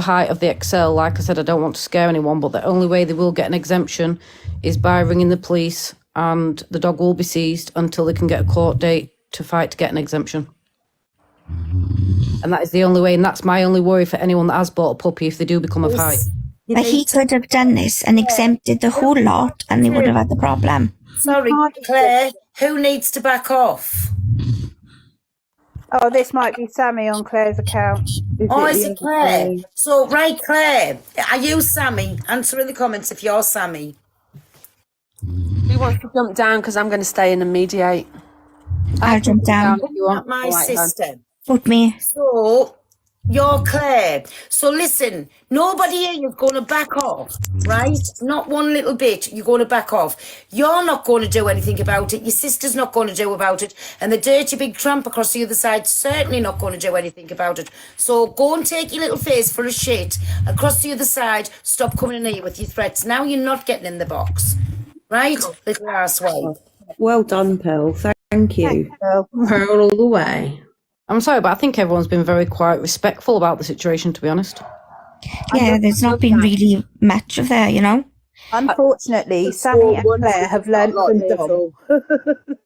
height of the Excel. Like I said, I don't want to scare anyone, but the only way they will get an exemption is by ringing the police, and the dog will be seized until they can get a court date to fight to get an exemption. And that is the only way, and that's my only worry for anyone that has bought a puppy if they do become of height. But he could have done this and exempted the whole lot and they would have had the problem. Sorry, Claire, who needs to back off? Oh, this might be Sammy on Claire's account. Is it Claire? So, right, Claire, are you Sammy? Answer in the comments if you're Sammy. Who wants to jump down? Because I'm going to stay in and mediate. I'll jump down. Not my sister. Put me. So, you're Claire. So listen, nobody here is going to back off, right? Not one little bit. You're going to back off. You're not going to do anything about it. Your sister's not going to do about it. And the dirty big tramp across the other side certainly not going to do anything about it. So go and take your little face for a shit across the other side. Stop coming in here with your threats. Now you're not getting in the box. Right? Little arseway. Well done, Pearl. Thank you. Pearl all the way. I'm sorry, but I think everyone's been very quite respectful about the situation, to be honest. Yeah, there's not been really much of there, you know. Unfortunately, Sammy and Claire have learned from Dom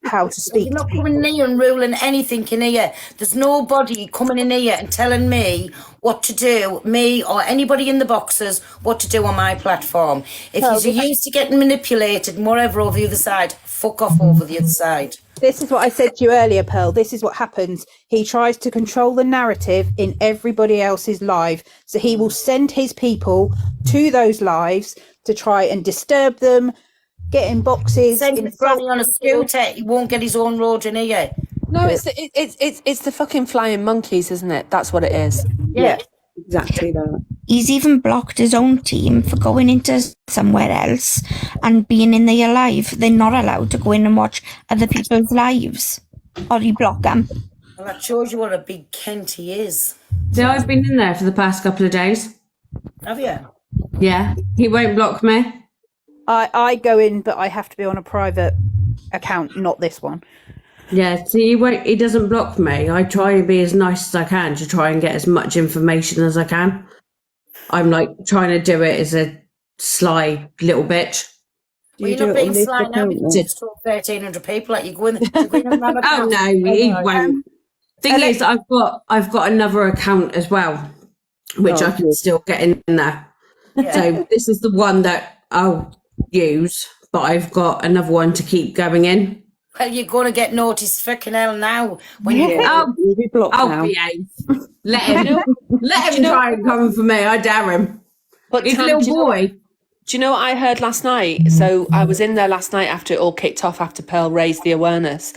how to speak. You're not coming in here and ruling anything in here. There's nobody coming in here and telling me what to do, me or anybody in the boxes, what to do on my platform. If you're used to getting manipulated and whatever over the other side, fuck off over the other side. This is what I said to you earlier, Pearl. This is what happens. He tries to control the narrative in everybody else's life. So he will send his people to those lives to try and disturb them, get in boxes. Send his granny on a scooter. He won't get his own road in here. No, it's the fucking flying monkeys, isn't it? That's what it is. Yeah. Exactly that. He's even blocked his own team for going into somewhere else and being in their live. They're not allowed to go in and watch other people's lives, or you block them. Well, that shows you what a big Kent he is. So I've been in there for the past couple of days. Have you? Yeah, he won't block me. I go in, but I have to be on a private account, not this one. Yeah, see, he doesn't block me. I try and be as nice as I can to try and get as much information as I can. I'm like trying to do it as a sly little bitch. Well, you're not being sly now because it's still 1,300 people. Like you go in and Oh no, he won't. Thing is, I've got another account as well, which I can still get in there. Yeah. So this is the one that I'll use, but I've got another one to keep going in. Well, you're going to get noticed fucking hell now. When I'll behave. Let him try and come for me. I dare him. But he's a little boy. Do you know what I heard last night? So I was in there last night after it all kicked off, after Pearl raised the awareness.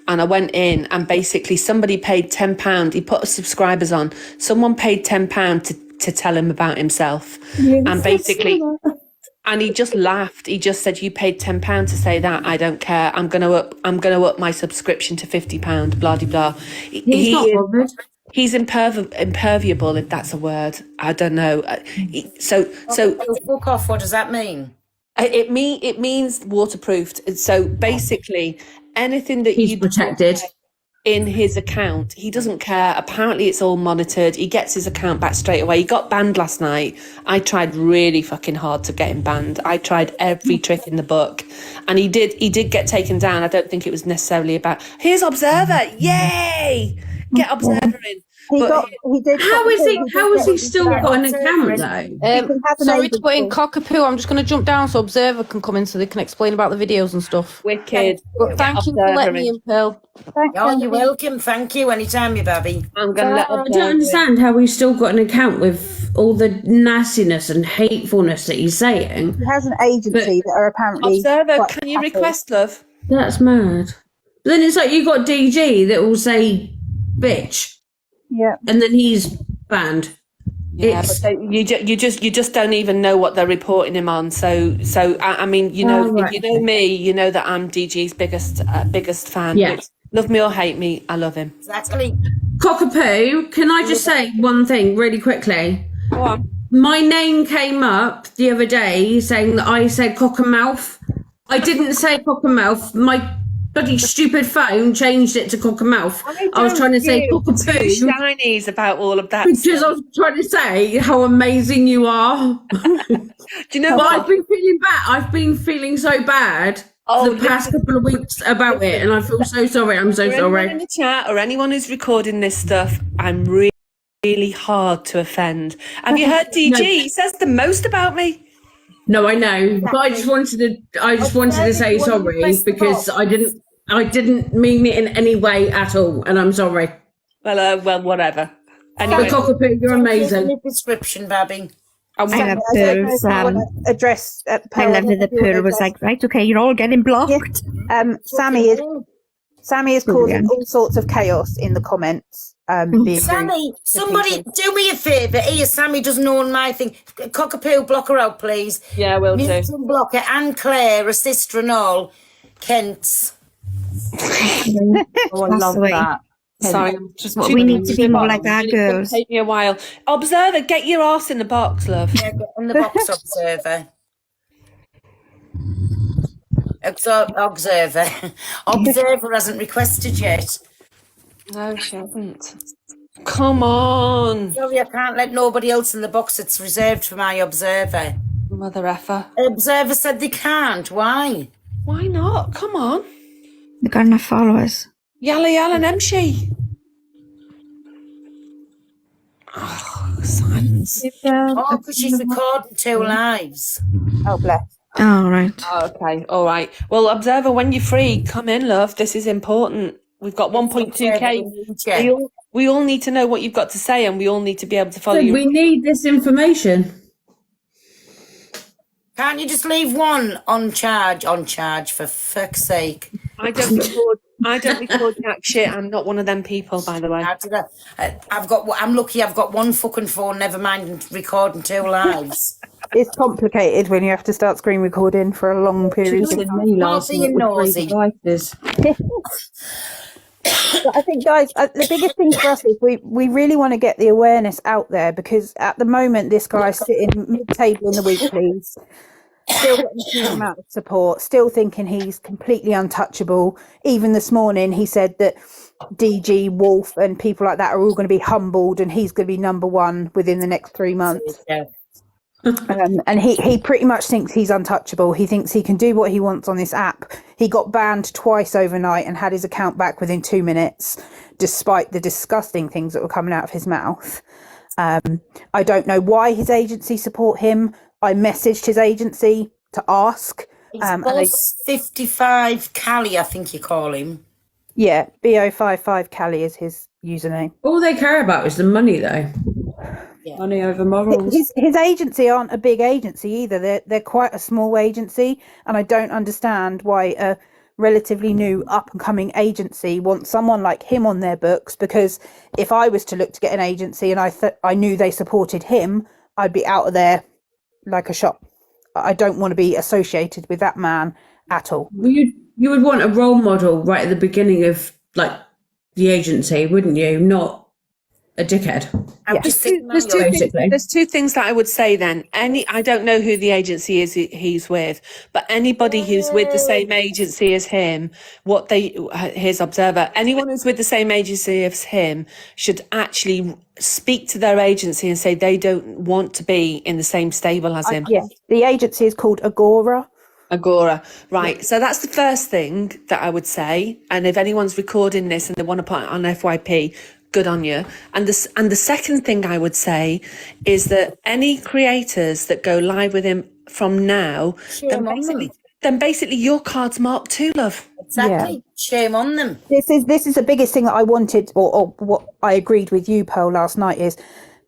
And I went in and basically somebody paid £10. He put subscribers on. Someone paid £10 to tell him about himself. Yes, and basically... And he just laughed. He just said, "You paid £10 to say that. I don't care. I'm gonna up my subscription to £50. Blah de blah." He's not bothered. He's imperviable, if that's a word. I don't know. So fuck off. What does that mean? It means waterproofed. So basically, anything that he's protected in his account, he doesn't care. Apparently it's all monitored. He gets his account back straight away. He got banned last night. I tried really fucking hard to get him banned. I tried every trick in the book, and he did get taken down. I don't think it was necessarily about here's Observer, yay, get Observer in. How has he still got an account though? Sorry to put in cockapoo. I'm just going to jump down so Observer can come in so they can explain about the videos and stuff. Wicked. Thank you for letting me in, Pearl. You're welcome. Thank you. Anytime, you baby. I'm going to let I don't understand how he's still got an account with all the nastiness and hatefulness that he's saying. He has an agency that are apparently... Observer, can you request, love? That's mad. But then it's like you got DG that will say bitch. Yeah, and then he's banned. Yeah, but you just don't even know what they're reporting him on. So I mean, you know, if you know me, you know that I'm DG's biggest fan. Yeah. Love me or hate me, I love him. Exactly. Cockapoo, can I just say one thing really quickly? Go on. My name came up the other day saying that I said cock and mouth. I didn't say cock and mouth. My bloody stupid phone changed it to Cockermouth. I was trying to say Two Cockapoo shinies about all of that because stuff. I was trying to say how amazing you are. Do you know But what? I've been feeling bad. I've been feeling so bad Oh, the past couple of weeks about it, and I feel so sorry. I'm so For anyone in sorry. the chat or anyone who's recording this stuff, I'm really hard to offend. Have you heard DG? He says the most about me. No, I know, but I just wanted to say sorry because I didn't mean it in any way at all, and I'm sorry. Well, whatever. The Anyway, Cockapoo, you're Give amazing. me a description, Babby. I love I don't know Pearl's. if you want to address I Pearl. love that the if you want to Pearl was address- like, right, okay, you're all getting blocked. Sammy is causing Brilliant. all sorts of chaos in the comments. Being rude Sammy, to somebody people. do me a favour. Here, Sammy doesn't own my thing. Cockapoo, block her out, please. yeah, we'll do. Mute and block her. And Claire, her sister and all. Kent's. Oh, I That's love the way. that. Sorry, I'm just Well, too we need to be more like our It's gonna girls. take me a while. Observer, get your ass in the box, love. Yeah, get in the box, Observer. Observer. Observer hasn't requested yet. No, she hasn't. Come on, Sorry, I can't let nobody else in the box. It's reserved for my Observer. mother effer. Observer said they can't. Why? Why not? Come on. They've got enough followers. Yalla yalla nemshi. Oh, silence. Oh, because she's recording 2 lives. Oh, bless. Oh, right. Oh, okay, all right. Well, Observer, when you're free, come in, love. This is important. We've got 1.2k. We all need to know what you've got to say, and we all need to be able to follow you. We need this information. Can't you just leave one on charge? On charge, for fuck's sake. I don't record jack shit. I'm not one of them people, by the way. How did I'm lucky I've got one fucking phone, never mind recording 2 lives. It's complicated when you have to start screen recording for a long period of time. Me last being night with 3 nosy. devices. But I think, guys, the biggest thing for us is we really want to get the awareness out there, because at the moment this guy's sitting mid-table in the weeklies, still getting a huge amount of support, still thinking he's completely untouchable. Even this morning he said that DG, Wolf and people like that are all going to be humbled and he's going to be number 1 within the next 3 months. Yeah. And he pretty much thinks he's untouchable. He thinks he can do what he wants on this app. He got banned twice overnight and had his account back within 2 minutes, despite the disgusting things that were coming out of his mouth. I don't know why his agency support him. I messaged his agency to ask. And they, Boss 55 Cali, I think you call him. yeah, BO55 Cali is his username. All they care about is the money, though. Money over morals. His agency aren't a big agency either. They're quite a small agency, and I don't understand why a relatively new up and coming agency wants someone like him on their books. Because if I was to look to get an agency and I knew they supported him, I'd be out of there like a shot. I don't want to be associated with that man at all. Well, you would want a role model right at the beginning of like the agency, wouldn't you? Not a dickhead. There's two things that I would say then. I don't know who the agency is he's with, but anybody who's with the same agency as him, his Observer, anyone who's with the same agency as him should actually speak to their agency and say they don't want to be in the same stable as him. Yeah, the agency is called Agora. Agora, right. Yeah. So that's the first thing that I would say. And if anyone's recording this and they want to put it on FYP, good on you. And the second thing I would say is that any creators that go live with him from now, then basically your card's marked too, love. Exactly. Yeah. Shame on them. This is the biggest thing that I wanted, or what I agreed with you, Pearl, last night, is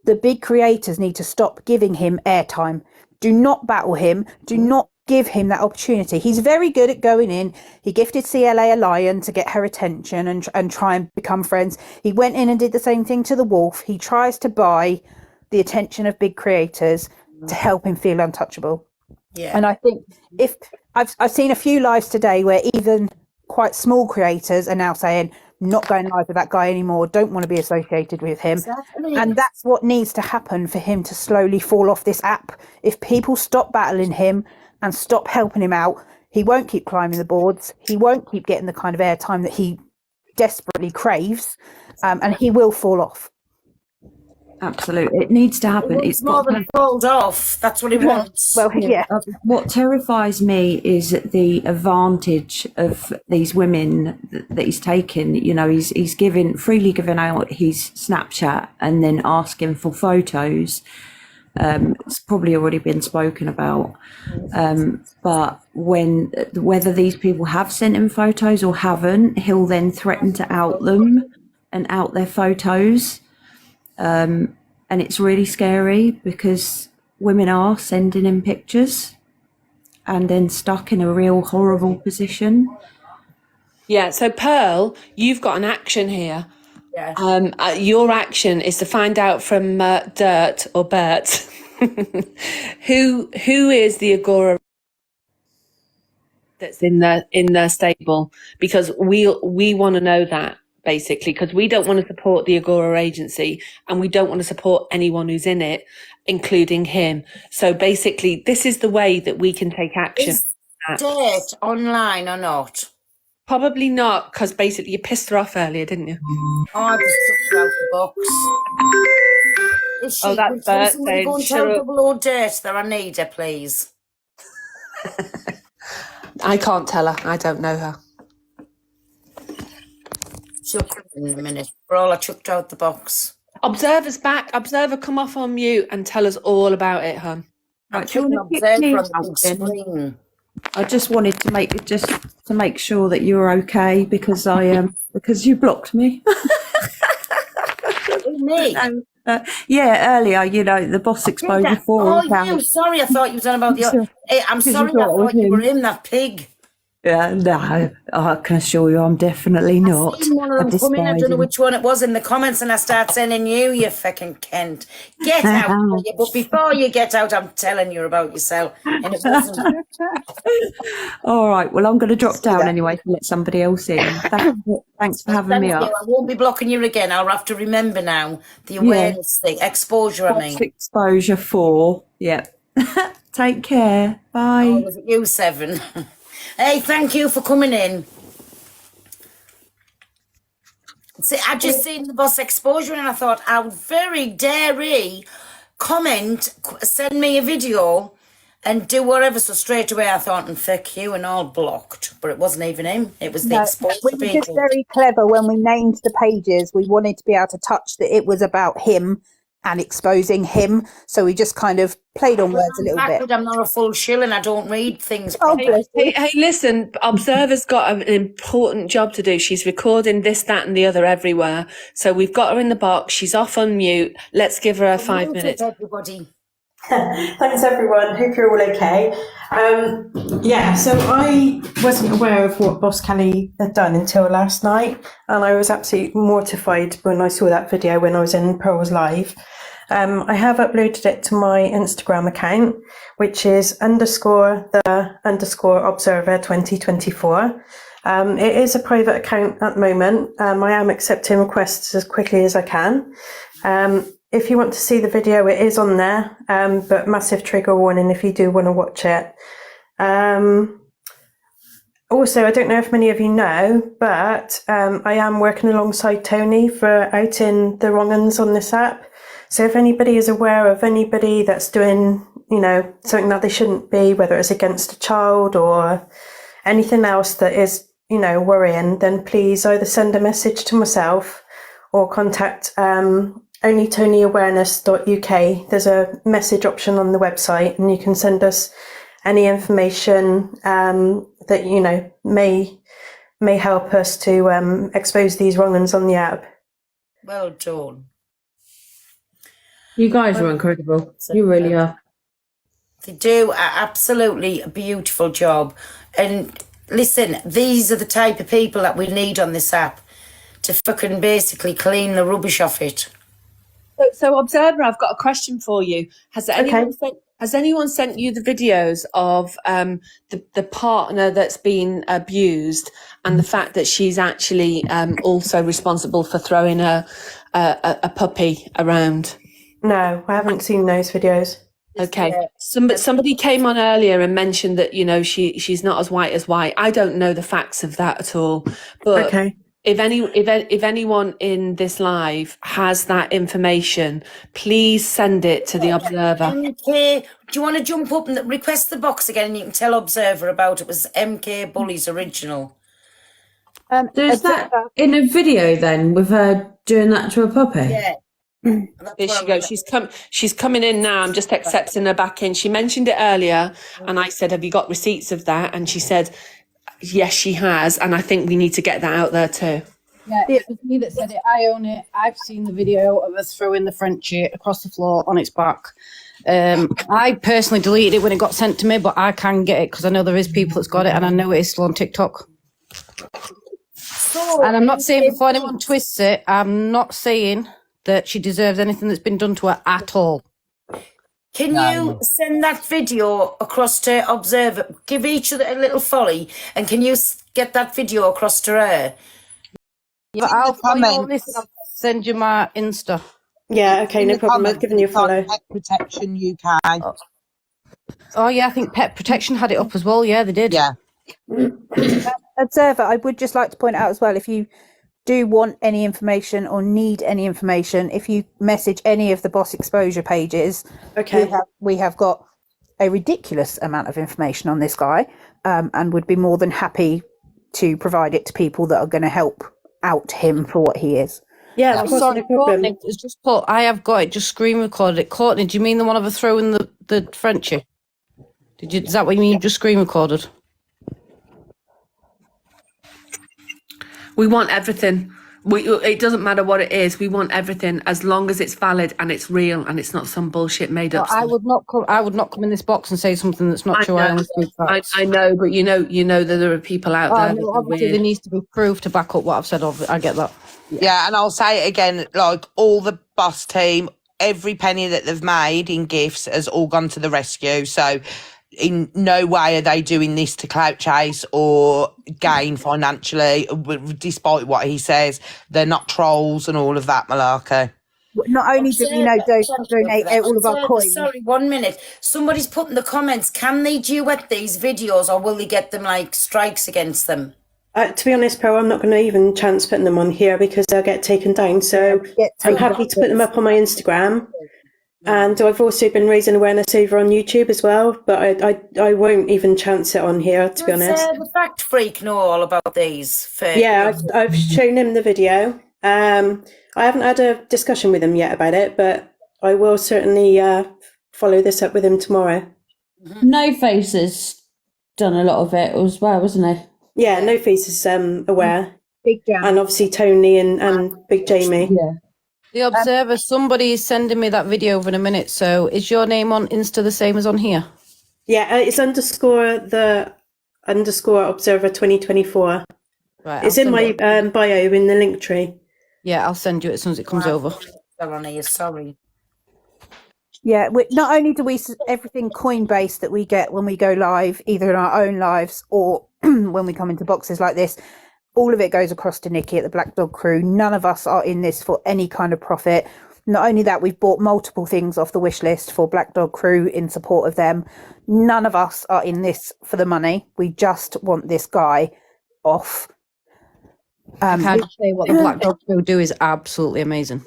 the big creators need to stop giving him airtime. Do not battle him. Do not give him that opportunity. He's very good at going in. He gifted CLA a lion to get her attention and try and become friends. He went in and did the same thing to the wolf. He tries to buy the attention of big creators to help him feel untouchable. Yeah. And I think if I've seen a few lives today where even quite small creators are now saying, not going live with that guy anymore, don't want to be associated with him. Exactly. And that's what needs to happen for him to slowly fall off this app. If people stop battling him and stop helping him out, He won't keep climbing the boards. He won't keep getting the kind of airtime that he desperately craves, and he will fall off. Absolutely, it needs to happen. It's more than pulled off. That's what he wants. Well, yeah. What terrifies me is the advantage of these women that he's taken. You know, he's freely giving out his Snapchat and then asking for photos. It's probably already been spoken about, but whether these people have sent him photos or haven't, he'll then threaten to out them and out their photos. And it's really scary because women are sending him pictures and then stuck in a real horrible position. Yeah, so Pearl, you've got an action here. Yeah. Your action is to find out from Dirt or Bert who is the Agora that's in their stable, because we want to know that, basically, because we don't want to support the Agora agency and we don't want to support anyone who's in it, including him. So basically, this is the way that we can take action. Is Dirt online or not? Probably not, because basically you pissed her off earlier, didn't you? Oh, I just took her out the box. Is she? Oh, that's Can Bert somebody saying, go and "Shut tell up." Double O Dirt that I need her, please? I can't tell her. I don't know her. She'll come in a minute. For all I chucked out the box. Observer's back. Observer, come off on mute and tell us all about it, hon. I'm do you putting want to Observer quickly on the big then? screen. I just wanted to make sure that you were okay because because you blocked me. Who, me? Yeah, earlier, you know, the boss exposure for. Oh, you. Sorry, I thought you was on about the. I'm Because you sorry, I thought it was thought you him. were him, that pig. Yeah, no, I can assure you, I'm definitely not. I've seen one of I them come in. I don't know despise which one it was in the comments, and I start sending you fucking Kent. Get out, will you? But before you get out, I'm telling you about yourself. And it wasn't. him. All right, well, I'm going to drop down anyway to let somebody else in. Thanks for having Thank me you. up. I won't be blocking you again. I'll have to remember now the awareness thing, exposure. I mean, Exposure 4. Yep. Take care. oh, Bye. was it you 7? Hey, thank you for coming in. See, I just seen the boss exposure and I thought, how very dare he comment, send me a video and do whatever. So straight away I thought, and fuck you, and all blocked. But it wasn't even him. It was the No, exposure we were just people. very clever when we named the pages. We wanted to be able to touch that it was about him and exposing him. So we just kind of played on words a little bit. I'm not a full shill and I don't read things Oh, properly. bless you. Hey, listen, Observer's got an important job to do. She's recording this, that and the other everywhere. So we've got her in the box. She's off on mute. Let's give her 5 minutes. Everybody. Thanks everyone, hope you're all okay. So I wasn't aware of what Boss Cali had done until last night, and I was absolutely mortified when I saw that video when I was in Pearl's live. I have uploaded it to my Instagram account, which is _the_observer 2024. It is a private account at the moment. I am accepting requests as quickly as I can. If you want to see the video, it is on there, but massive trigger warning if you do want to watch it. Also, I don't know if many of you know, but I am working alongside Tony for outing the wrong uns on this app. So if anybody is aware of anybody that's doing, something that they shouldn't be, whether it's against a child or anything else that is, worrying, then please either send a message to myself or contact onlytonyawareness.uk. There's a message option on the website and you can send us any information that may help us to expose these wrong uns on the app. Well done. You guys are incredible. You really are. They do absolutely a beautiful job. And listen, these are the type of people that we need on this app to fucking basically clean the rubbish off it. So Observer, I've got a question for you. Has anyone sent you the videos of the partner that's been abused and the fact that she's actually also responsible for throwing a puppy around? No, I haven't seen those videos. Okay. Somebody came on earlier and mentioned that, you know, she's not as white as white. I don't know the facts of that at all. But Okay. if anyone in this live has that information, please send it to the Observer. MK, do you want to jump up and request the box again, and you can tell Observer about it? It was MK Bully's original. So is that in a video then with her doing that to a puppy? Yeah. Here she goes. She's coming in now. I'm just accepting her back in. She mentioned it earlier, and I said, "Have you got receipts of that?" And she said, "Yes, she has." And I think we need to get that out there too. Yeah, it was me that said it. I own it. I've seen the video of us throwing the Frenchie across the floor on its back. I personally deleted it when it got sent to me, but I can get it because I know there is people that's got it, and I know it is still on TikTok. And I'm not saying before anyone twists it, I'm not saying that she deserves anything that's been done to her at all. Can you send that video across to Observer? Give each other a little folly, and can you get that video across to her? Yeah, but I'll follow you on this and I'll send you my Insta. Yeah, okay, no problem. I've given you a follow. Pet Protection UK. Oh yeah, I think Pet Protection had it up as well. Yeah, they did. Yeah. Observer, I would just like to point out as well, if you do want any information or need any information, if you message any of the Boss Exposure pages, Okay. we have got a ridiculous amount of information on this guy, and would be more than happy to provide it to people that are going to help out him for what he is. Yeah, of course, no problem. Courtney, it's just put, I have got it, just screen recorded it. Courtney, do you mean the one of her throwing the Frenchie? Is that what you mean, just screen recorded? We want everything. It doesn't matter what it is. We want everything as long as it's valid and it's real and it's not some bullshit made up. I would not come in this box and say something that's not true. I know, but you know that there are people out there. No, obviously there needs to be proof to back up what I've said. I get that. Yeah, and I'll say it again, like all the Boss team, every penny that they've made in gifts has all gone to the rescue. So in no way are they doing this to clout chase or gain financially, despite what he says. They're not trolls and all of that malarkey. Not only do we donate all of our coins. Sorry, 1 minute. Somebody's put in the comments, can they duet these videos or will they get them like strikes against them? To be honest, Pearl, I'm not going to even chance putting them on here because they'll get taken down. So I'm happy to put them up on my Instagram. And I've also been raising awareness over on YouTube as well, but I won't even chance it on here, to be honest. The fact freak know all about these. Yeah, I've shown him the video. I haven't had a discussion with him yet about it, but I will certainly follow this up with him tomorrow. No Face's done a lot of it as well, wasn't he? Yeah, No Face is aware. Big Jam. And obviously Tony and Big Jamie. Yeah. The Observer, somebody is sending me that video over in a minute. So is your name on Insta the same as on here? Yeah, it's _the _Observer 2024. Right. It's in my bio in the link tree. Yeah, I'll send you it as soon as it comes over. Sorry. Yeah, not only do we everything coin based that we get when we go live, either in our own lives or when we come into boxes like this, all of it goes across to Nikki at the Black Dog Crew. None of us are in this for any kind of profit. Not only that, we've bought multiple things off the wish list for Black Dog Crew in support of them. None of us are in this for the money. We just want this guy off. I can't say what the Black Dog Crew do is absolutely amazing.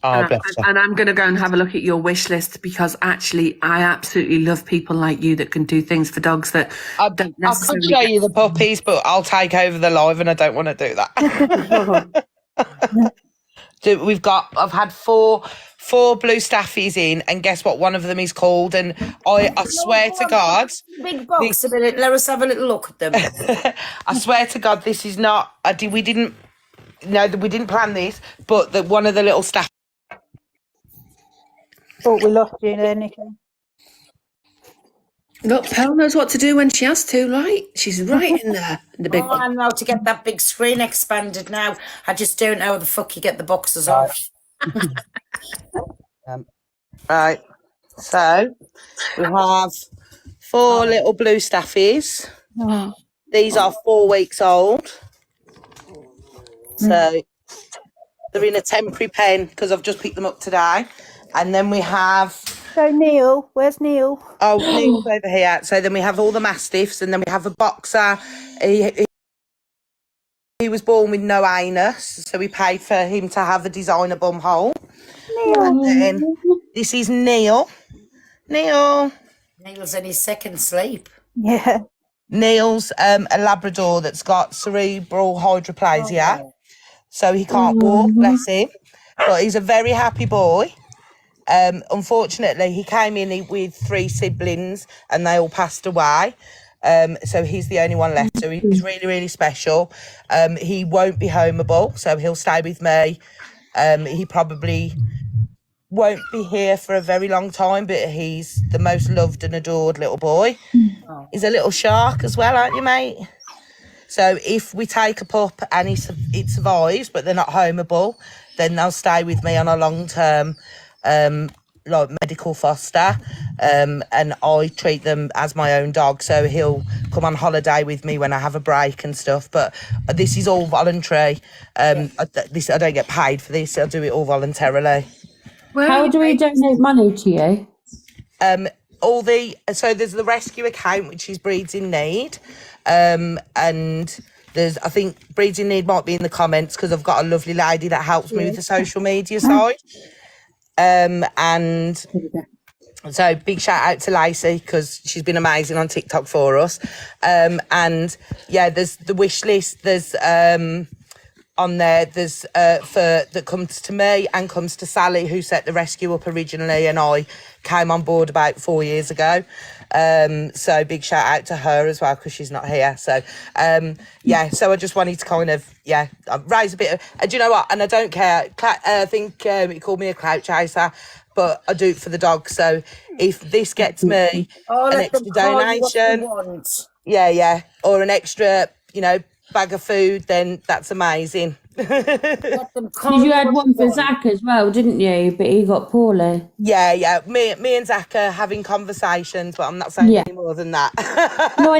And I'm going to go and have a look at your wish list because actually I absolutely love people like you that can do things for dogs that don't necessarily... I could show you the puppies, but I'll take over the live and I don't want to do that. I've had four blue staffies in, and guess what one of them is called? And I swear to God... Big box a minute, let us have a little look at them. I swear to God, this is not... we didn't plan this, but one of the little staff... Oh, we lost you there, Nikki. Look, Pearl knows what to do when she has to, right? She's right in there. The big one. I know how to get that big screen expanded now. I just don't know how the fuck you get the boxes off. Right. So, we have 4 little blue staffies. Oh. These are 4 weeks old. So, they're in a temporary pen because I've just picked them up today. And then we have So Neil, where's Neil? Oh, Neil's over here. So then we have all the Mastiffs, and then we have a boxer. He was born with no anus, so we paid for him to have a designer bum hole. And then this is Neil. Neil's in his second sleep. Yeah. Neil's a Labrador that's got cerebral hydroplasia, so he can't walk, bless him. But he's a very happy boy. Unfortunately, he came in with 3 siblings and they all passed away. So he's the only one left. So he's really, really special. He won't be homeable, so he'll stay with me. He probably won't be here for a very long time, but he's the most loved and adored little boy. He's a little shark as well, aren't you, mate? So if we take a pup and it survives, but they're not homeable, then they'll stay with me on a long-term like medical foster, and I treat them as my own dog, so he'll come on holiday with me when I have a break and stuff. But this is all voluntary. I don't get paid for this. I do it all voluntarily. How do we donate money to you? So there's the rescue account, which is Breeds in Need, and there's, I think Breeds in Need might be in the comments, because I've got a lovely lady that helps me with the social media side. And so big shout out to Lacey, because she's been amazing on TikTok for us. And yeah, there's the wish list. There's on there. There's that comes to me and comes to Sally, who set the rescue up originally, and I came on board about 4 years ago. So big shout out to her as well, because she's not here. So yeah, so I just wanted to kind of raise a bit of, do you know what, and I don't care, I think he called me a clout chaser, but I do it for the dog. So if this gets me an extra donation, or an extra bag of food, then that's amazing. You had one for Zach as well, didn't you? But he got poorly. Yeah. Me and Zach are having conversations, but I'm not saying any more than that. No,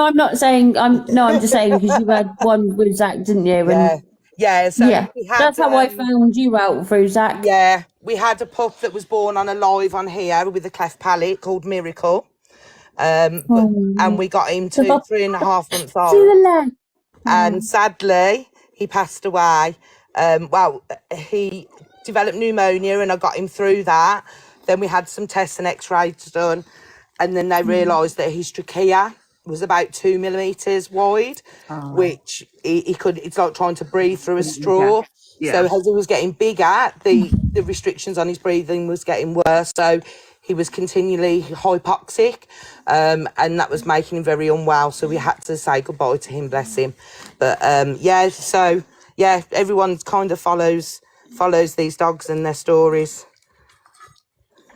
I'm not saying. I'm just saying, because you had one with Zach, didn't you? And So we had, that's how I found you out, through Zach. Yeah, we had a pup that was born on a live on here with a cleft palate called Miracle. And we got him to 3.5 months old. See the leg. And sadly, he passed away. He developed pneumonia, and I got him through that. Then we had some tests and x-rays done, and then they realised that his trachea was about 2 millimetres wide, which he could, it's like trying to breathe through a straw. So as he was getting bigger, the restrictions on his breathing was getting worse. So he was continually hypoxic, and that was making him very unwell. So we had to say goodbye to him, bless him. But everyone kind of follows these dogs and their stories.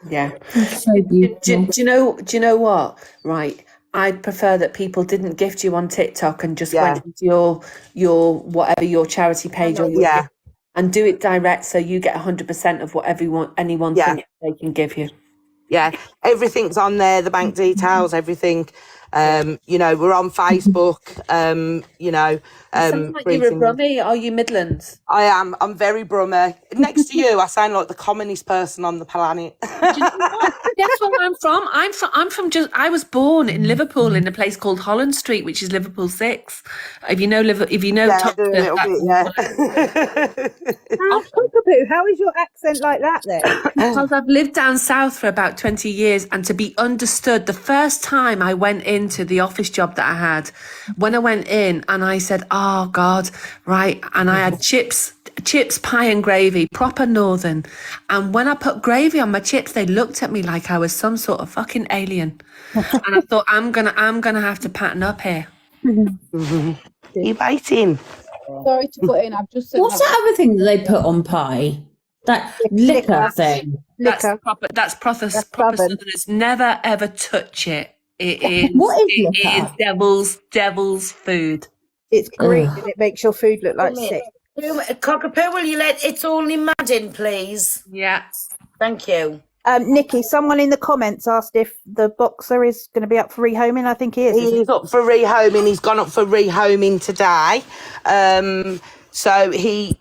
Yeah. It's so beautiful. Do you know what? Right. I'd prefer that people didn't gift you on TikTok and just went into your whatever, your charity page or and do it direct, so you get 100% of what anyone thinks they can give you. Yeah, everything's on there, the bank details, everything. We're on Facebook. Sounds like you're a Brummie. Are you Midlands? I am. I'm very Brummie. Next to you, I sound like the commonest person on the planet. Do you know what? Guess where I'm from? I was born in Liverpool, in a place called Holland Street, which is Liverpool 6. If you know Tottenham, how is your accent like that then? Because I've lived down south for about 20 years, and to be understood, the first time I went into the office job that I had, when I went in and I said, oh God, right, and I had chips, pie and gravy, proper northern, and when I put gravy on my chips, they looked at me like I was some sort of fucking alien. And I thought, I'm gonna have to pattern up here. You biting? Sorry to put in, I've just said. What's that other thing that they put on pie? That liquor thing. That's proper Southerners. Never ever touch it. It is. What is liquor? It is devil's food. It's green and it makes your food look like sick. Cockapoo, will you let It's Only Mad in, please? Yeah. Thank you. Nikki, someone in the comments asked if the boxer is going to be up for rehoming. I think he is. He's up for rehoming. He's gone up for rehoming today. So he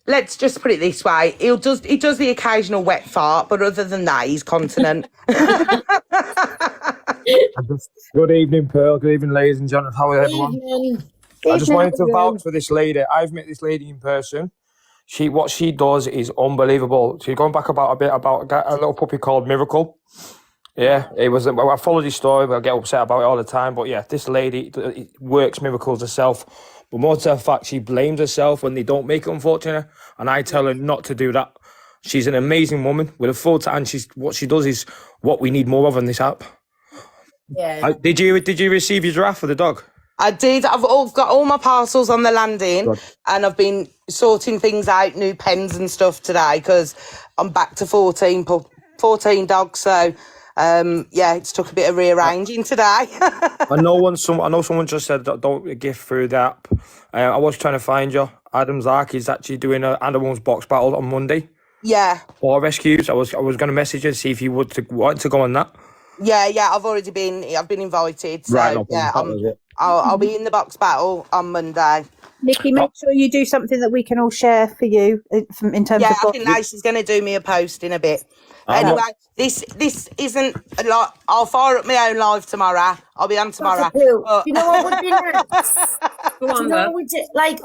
let's just put it this way. He does the occasional wet fart, but other than that, he's continent. Good evening, Pearl. Good evening, ladies and gentlemen. How are everyone? I just wanted to vouch for this lady. I've met this lady in person. What she does is unbelievable. She's going back about a little puppy called Miracle. Yeah, it was. I followed his story, but I get upset about it all the time. But yeah, this lady works miracles herself. But more to the fact, she blames herself when they don't make it, unfortunately. And I tell her not to do that. She's an amazing woman with a full time. And what she does is what we need more of on this app. Yeah. Did you receive your giraffe for the dog? I did. I've got all my parcels on the landing. Good. And I've been sorting things out, new pens and stuff today, because I'm back to 14 dogs. So, it's took a bit of rearranging today. I know someone just said that don't gift through the app. I was trying to find you. Adam Zark is actually doing an Animals box battle on Monday. Yeah. For rescues. I was going to message you to see if you want to go on that. Yeah. I've been invited. So, Right, no problem. I'll be in the box battle on Monday. Nikki, make sure you do something that we can all share for you in terms of. I think Lacey's going to do me a post in a bit. Anyway, this isn't a lot. I'll fire up my own live tomorrow. I'll be on tomorrow. You know what would be nice?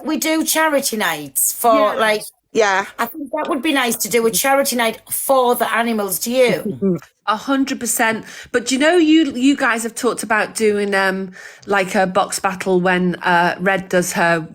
We do charity nights for Yeah. I think that would be nice to do a charity night for the animals. Do you? 100%. But you guys have talked about doing like a box battle when Red does her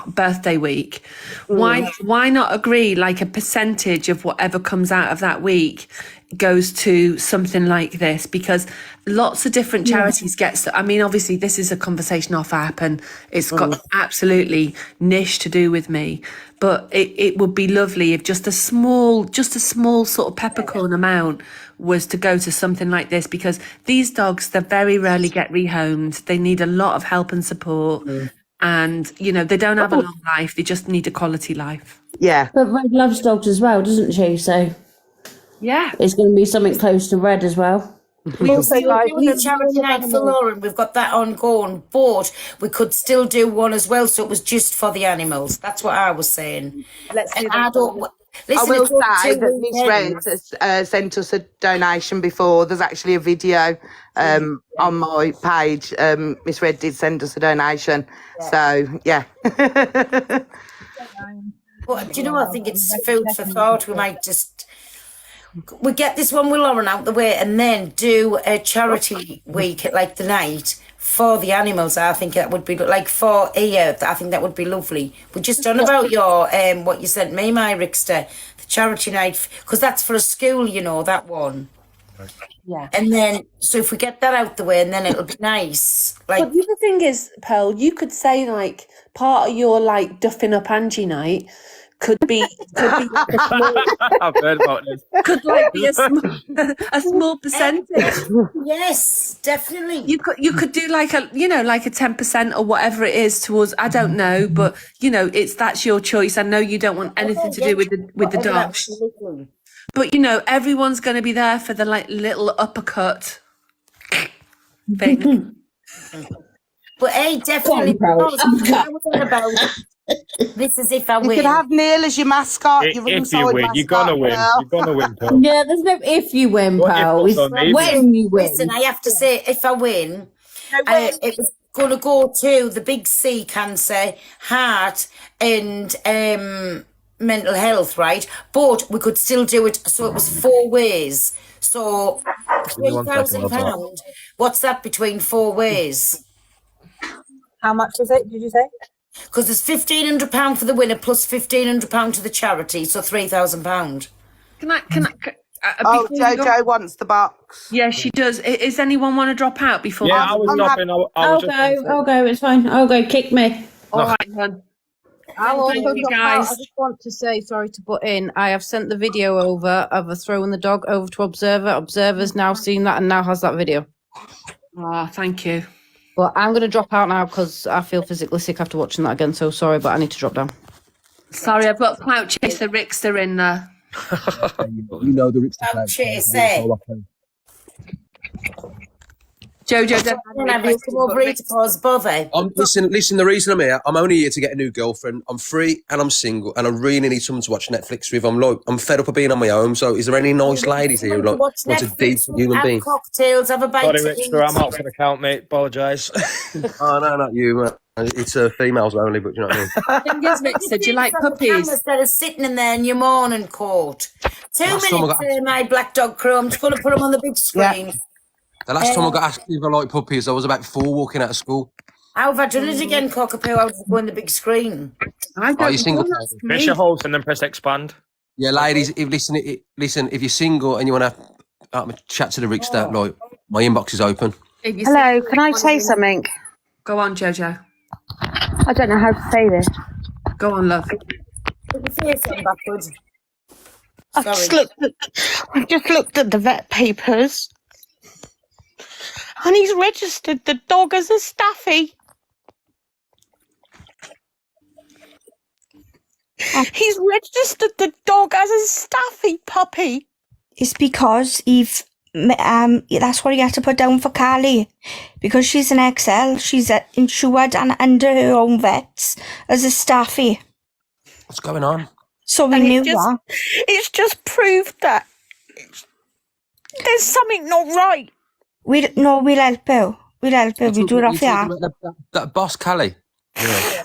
birthday week. Why not agree like a percentage of whatever comes out of that week goes to something like this? Because lots of different charities obviously this is a conversation off app and it's got absolutely niche to do with me, but it would be lovely if just a small sort of peppercorn amount was to go to something like this, because these dogs, they very rarely get rehomed. They need a lot of help and support. And they don't have a long life, they just need a quality life. Yeah. But Red loves dogs as well, doesn't she? So yeah, it's going to be something close to Red as well. We also doing a charity night for Lauren. We've got that ongoing, but we could still do one as well. So it was just for the animals. That's what I was saying. Let's do I will say that Miss Red has sent us a donation before. There's actually a video on my page. Miss Red did send us a donation. So, yeah. But do you know what? I think it's food for thought. We might just... We get this one with Lauren out the way and then do a charity week at the night for the animals. I think that would be for here. I think that would be lovely. We're just on about your what you sent me, my Rickster, the charity night, because that's for a school, that one. Yeah. And then so if we get that out the way, and then it'll be nice. But the other thing is, Pearl, you could say part of your duffing up Angie night could be like a small, I've heard about this. Could be a small percentage. Yes, definitely. You could do like a 10% or whatever it is towards, I don't know, but that's your choice. I know you don't want anything to do with the dogs. But everyone's going to be there for the little uppercut thing. But definitely. This is if I win. You could have Neil as your mascot. If you win, you're gonna win. You're gonna win, Pearl. Yeah, there's no if you win, pal. It's when you win. Listen, I have to say, if I win, it was going to go to the big C: cancer, heart, and mental health, right? But we could still do it. So it was 4 ways. So £3,000. What's that between 4 ways? How much was it? Did you say? Because there's £1,500 for the winner plus £1,500 to the charity, so £3,000. Can I? Jojo wants the box. Yeah, she does. Is anyone want to drop out before? Yeah, I was dropping. I'll go. It's fine. I'll go. Kick me. All right, then. I'll also Thank you, drop out. guys. I just want to say, sorry to butt in, I have sent the video over of her throwing the dog over to Observer. Observer's now seen that and now has that video. Thank you. But I'm going to drop out now because I feel physically sick after watching that again. So sorry, but I need to drop down. Sorry, I've got Clout Chaser Rickster in there. You know the Rickster Clout Chaser. Jojo, don't Have you come over here to cause bother? Listen, the reason I'm here, I'm only here to get a new girlfriend. I'm free and I'm single and I really need someone to watch Netflix with. I'm fed up of being on my own. So is there any nice ladies here who want a decent human being? Have cocktails, have a bite Sorry, to eat. Rickster, I'm out for the count, mate. Apologise. Oh, no, not you, man. It's females only, but you know what I mean? Thing is, Rickster, do you like puppies? Instead of sitting in there in your morning coat. 2 Last time I minutes, got- my black dog crew. I'm just going to put them on the big screen. The last time I got asked if I like puppies, I was about 4 walking out of school. How have I done it again, Cockapoo? I was going the big screen. Are you single? Press your host and then press expand. Yeah, ladies, listen, if you're single and you want to chat to the Rickster, like, my inbox is open. Hello, can I say something? Go on, Jojo. I don't know how to say this. Go on, love. Put your face on backwards. I've just looked at the vet papers. And he's registered the dog as a staffy. He's registered the dog as a staffy puppy. It's because that's what you have to put down for Cali. Because she's an XL, she's insured and under her own vets as a staffy. What's going on? So we knew that. It's just proved that there's something not right. We'll help you. We'll help you. We do it off your app. That boss, Cali. Yeah.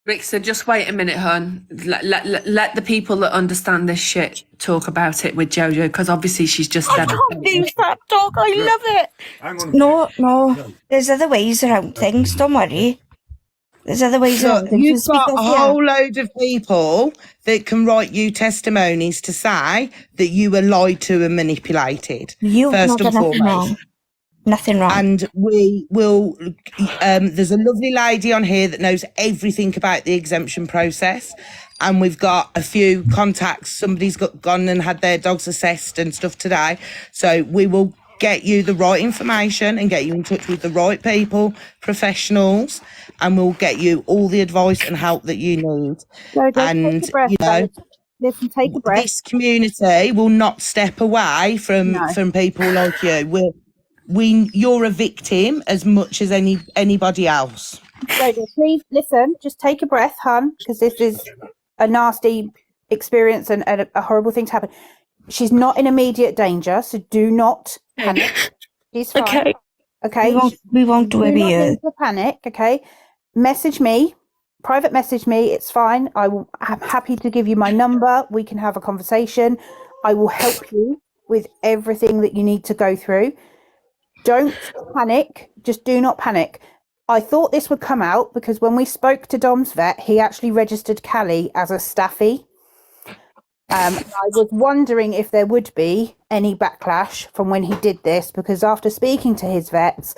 Rickster, just wait a minute, hon. Let the people that understand this shit talk about it with Jojo, because obviously she's just I can't lose that dog. I love it. No. There's other ways around things. Don't worry. There's other ways around things. You've got a whole load of people that can write you testimonies to say that you were lied to and manipulated. You've first not done and nothing foremost. wrong. Nothing wrong. And we will, there's a lovely lady on here that knows everything about the exemption process. And we've got a few contacts. Somebody's gone and had their dogs assessed and stuff today. So we will get you the right information and get you in touch with the right people, professionals, and we'll get you all the advice and help that you need. And, take a breath. This community will not step away from people like you. You're a victim as much as anybody else. Jojo, please listen. Just take a breath, hun, because this is a nasty experience and a horrible thing to happen. She's not in immediate danger, so do not panic. She's fine. Okay. We won't do it here. Panic. Okay. Message me. Private message me. It's fine. I'm happy to give you my number. We can have a conversation. I will help you with everything that you need to go through. Don't panic. Just do not panic. I thought this would come out because when we spoke to Dom's vet, he actually registered Cali as a staffy. I was wondering if there would be any backlash from when he did this, because after speaking to his vets,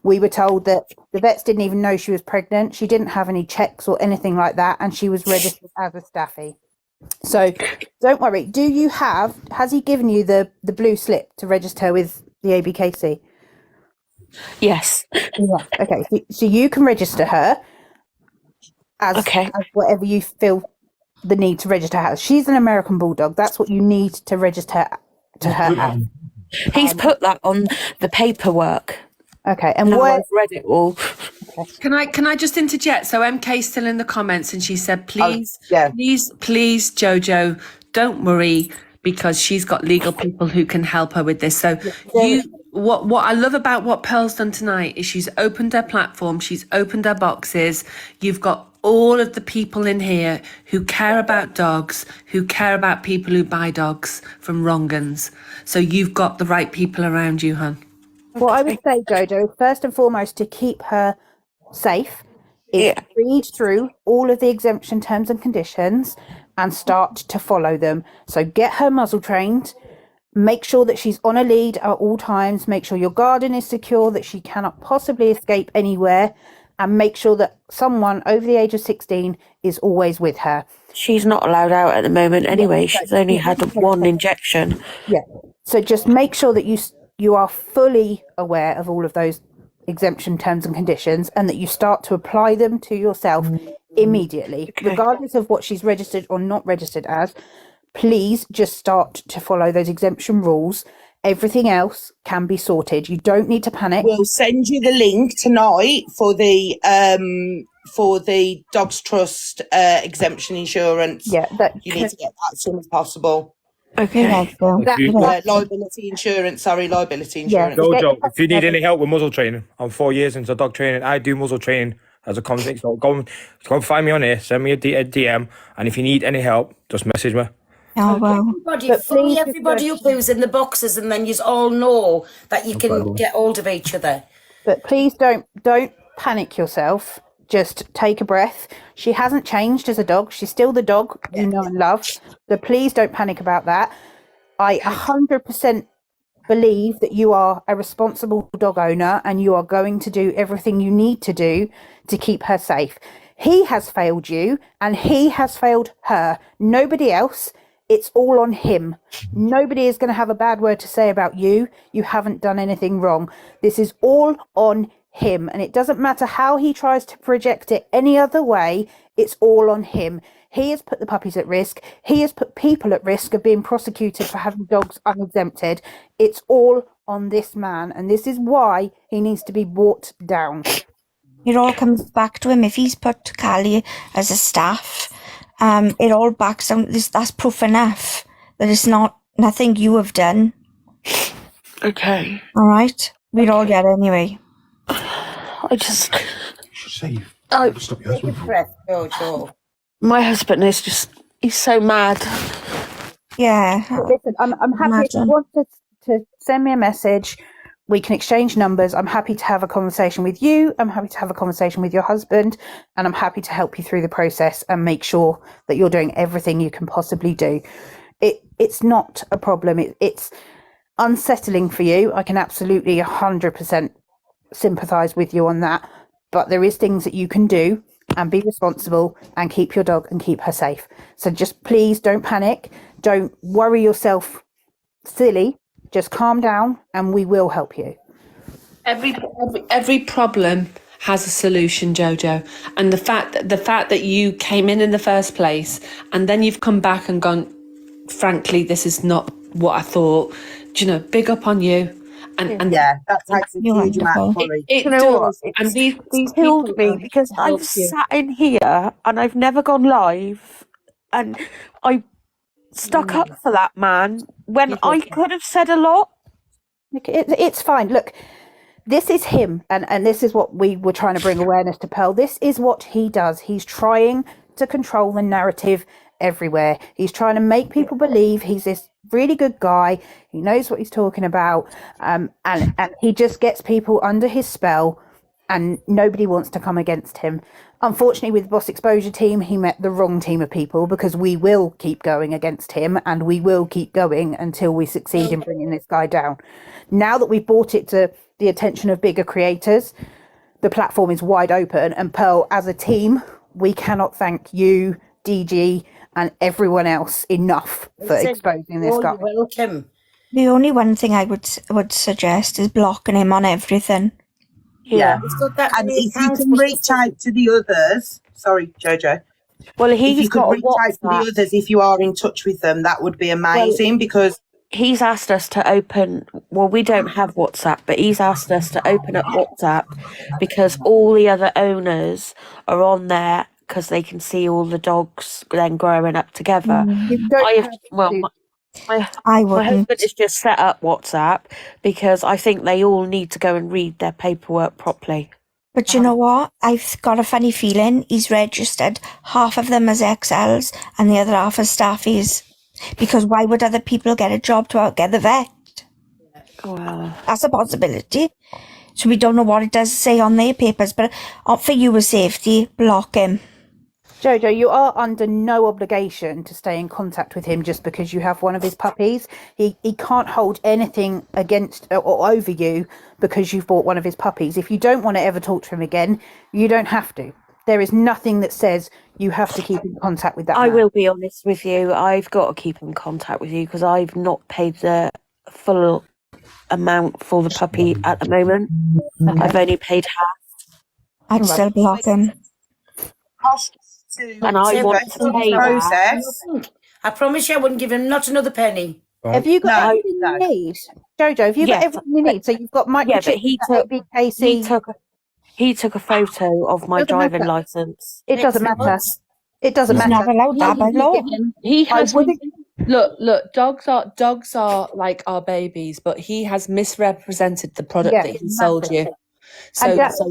we were told that the vets didn't even know she was pregnant. She didn't have any checks or anything like that, and she was registered as a staffy. So don't worry. Has he given you the blue slip to register with the ABKC? Yes. Yeah. Okay. So you can register her as whatever you feel the need to register her as. She's an American Bulldog. That's what you need to register to her as. He's put that on the paperwork. Okay. And I've read it all. Can I just interject? So MK's still in the comments and she said, please, Jojo, don't worry, because she's got legal people who can help her with this. So what I love about what Pearl's done tonight is she's opened her platform, she's opened her boxes. You've got all of the people in here who care about dogs, who care about people who buy dogs from wrong-uns. So you've got the right people around you, hon. What I would say, Jojo, first and foremost, to keep her safe is read through all of the exemption terms and conditions and start to follow them. So get her muzzle trained. Make sure that she's on a lead at all times. Make sure your garden is secure, that she cannot possibly escape anywhere. And make sure that someone over the age of 16 is always with her. She's not allowed out at the moment anyway. She's only had one injection. Yeah. So just make sure that you are fully aware of all of those exemption terms and conditions, and that you start to apply them to yourself immediately, regardless of what she's registered or not registered as. Please just start to follow those exemption rules. Everything else can be sorted. You don't need to panic. We'll send you the link tonight for the Dogs Trust exemption insurance. Yeah, that you need to get that as soon as possible. Okay. Liability insurance. Liability insurance. Jojo, if you need any help with muzzle training, I'm 4 years into dog training. I do muzzle training as a convict. So go and find me on here, send me a DM, and if you need any help, just message me. Oh, well. Fully everybody up who's in the boxes, and then you all know that you can get hold of each other. But please don't panic yourself. Just take a breath. She hasn't changed as a dog. She's still the dog you know and love. So please don't panic about that. I 100% believe that you are a responsible dog owner and you are going to do everything you need to do to keep her safe. He has failed you and he has failed her. Nobody else. It's all on him. Nobody is going to have a bad word to say about you. You haven't done anything wrong. This is all on him. And it doesn't matter how he tries to project it any other way. It's all on him. He has put the puppies at risk. He has put people at risk of being prosecuted for having dogs unexempted. It's all on this man. And this is why he needs to be brought down. It all comes back to him. If he's put Cali as a staff, it all backs down. That's proof enough that it's nothing you have done. Okay. All right? We'd all get it anyway. I just... My husband is just... He's so mad. Yeah. Listen, I'm happy. If you want to send me a message, we can exchange numbers. I'm happy to have a conversation with you. I'm happy to have a conversation with your husband. And I'm happy to help you through the process and make sure that you're doing everything you can possibly do. It's not a problem. It's unsettling for you. I can absolutely 100% sympathise with you on that. But there is things that you can do and be responsible and keep your dog and keep her safe. So just please don't panic. Don't worry yourself silly. Just calm down and we will help you. Every problem has a solution, Jojo. And the fact that you came in the first place and then you've come back and gone, frankly, this is not what I thought. Do you know, big up on you. And yeah, that takes a huge amount of courage. You know what? And these killed me because I've sat in here and I've never gone live, and I stuck up for that man when I could have said a lot. It's fine. Look, this is him, and this is what we were trying to bring awareness to Pearl. This is what he does. He's trying to control the narrative everywhere. He's trying to make people believe he's this really good guy. He knows what he's talking about, and he just gets people under his spell, and nobody wants to come against him. Unfortunately, with the Boss Exposure team, he met the wrong team of people, because we will keep going against him and we will keep going until we succeed in bringing this guy down. Now that we've brought it to the attention of bigger creators, the platform is wide open, and Pearl, as a team, we cannot thank you, DG, and everyone else enough for exposing this guy. Welcome. The only one thing I would suggest is blocking him on everything. Yeah. And if you can reach out to the others, sorry, Jojo. Well, if you could reach out to the others, if you are in touch with them, that would be amazing, because he's asked us to open, well, we don't have WhatsApp, but he's asked us to open up WhatsApp because all the other owners are on there because they can see all the dogs then growing up together. My husband has just set up WhatsApp because I think they all need to go and read their paperwork properly. But you know what? I've got a funny feeling he's registered half of them as XLs and the other half as staffies. Because why would other people get a job to outget the vet? Well, that's a possibility. So we don't know what it does say on their papers, but for your safety, block him. Jojo, you are under no obligation to stay in contact with him just because you have one of his puppies. He can't hold anything against or over you because you've bought one of his puppies. If you don't want to ever talk to him again, you don't have to. There is nothing that says you have to keep in contact with that I man. will be honest with you. I've got to keep in contact with you because I've not paid the full amount for the puppy at the moment. Okay. I've only paid half. I'd still block him. And I want to pay process. I promise you I wouldn't give him not another penny. Have you got anything you need? Jojo, have you got Yes, everything you need? So you've got yeah, but microchip, ABKC. he took a photo of my Doesn't driving matter. license. It doesn't matter. It doesn't He's matter. not allowed that by law. He I has wouldn't. look. Dogs are like our babies, but he has misrepresented the product Yeah, that he sold you. And So that's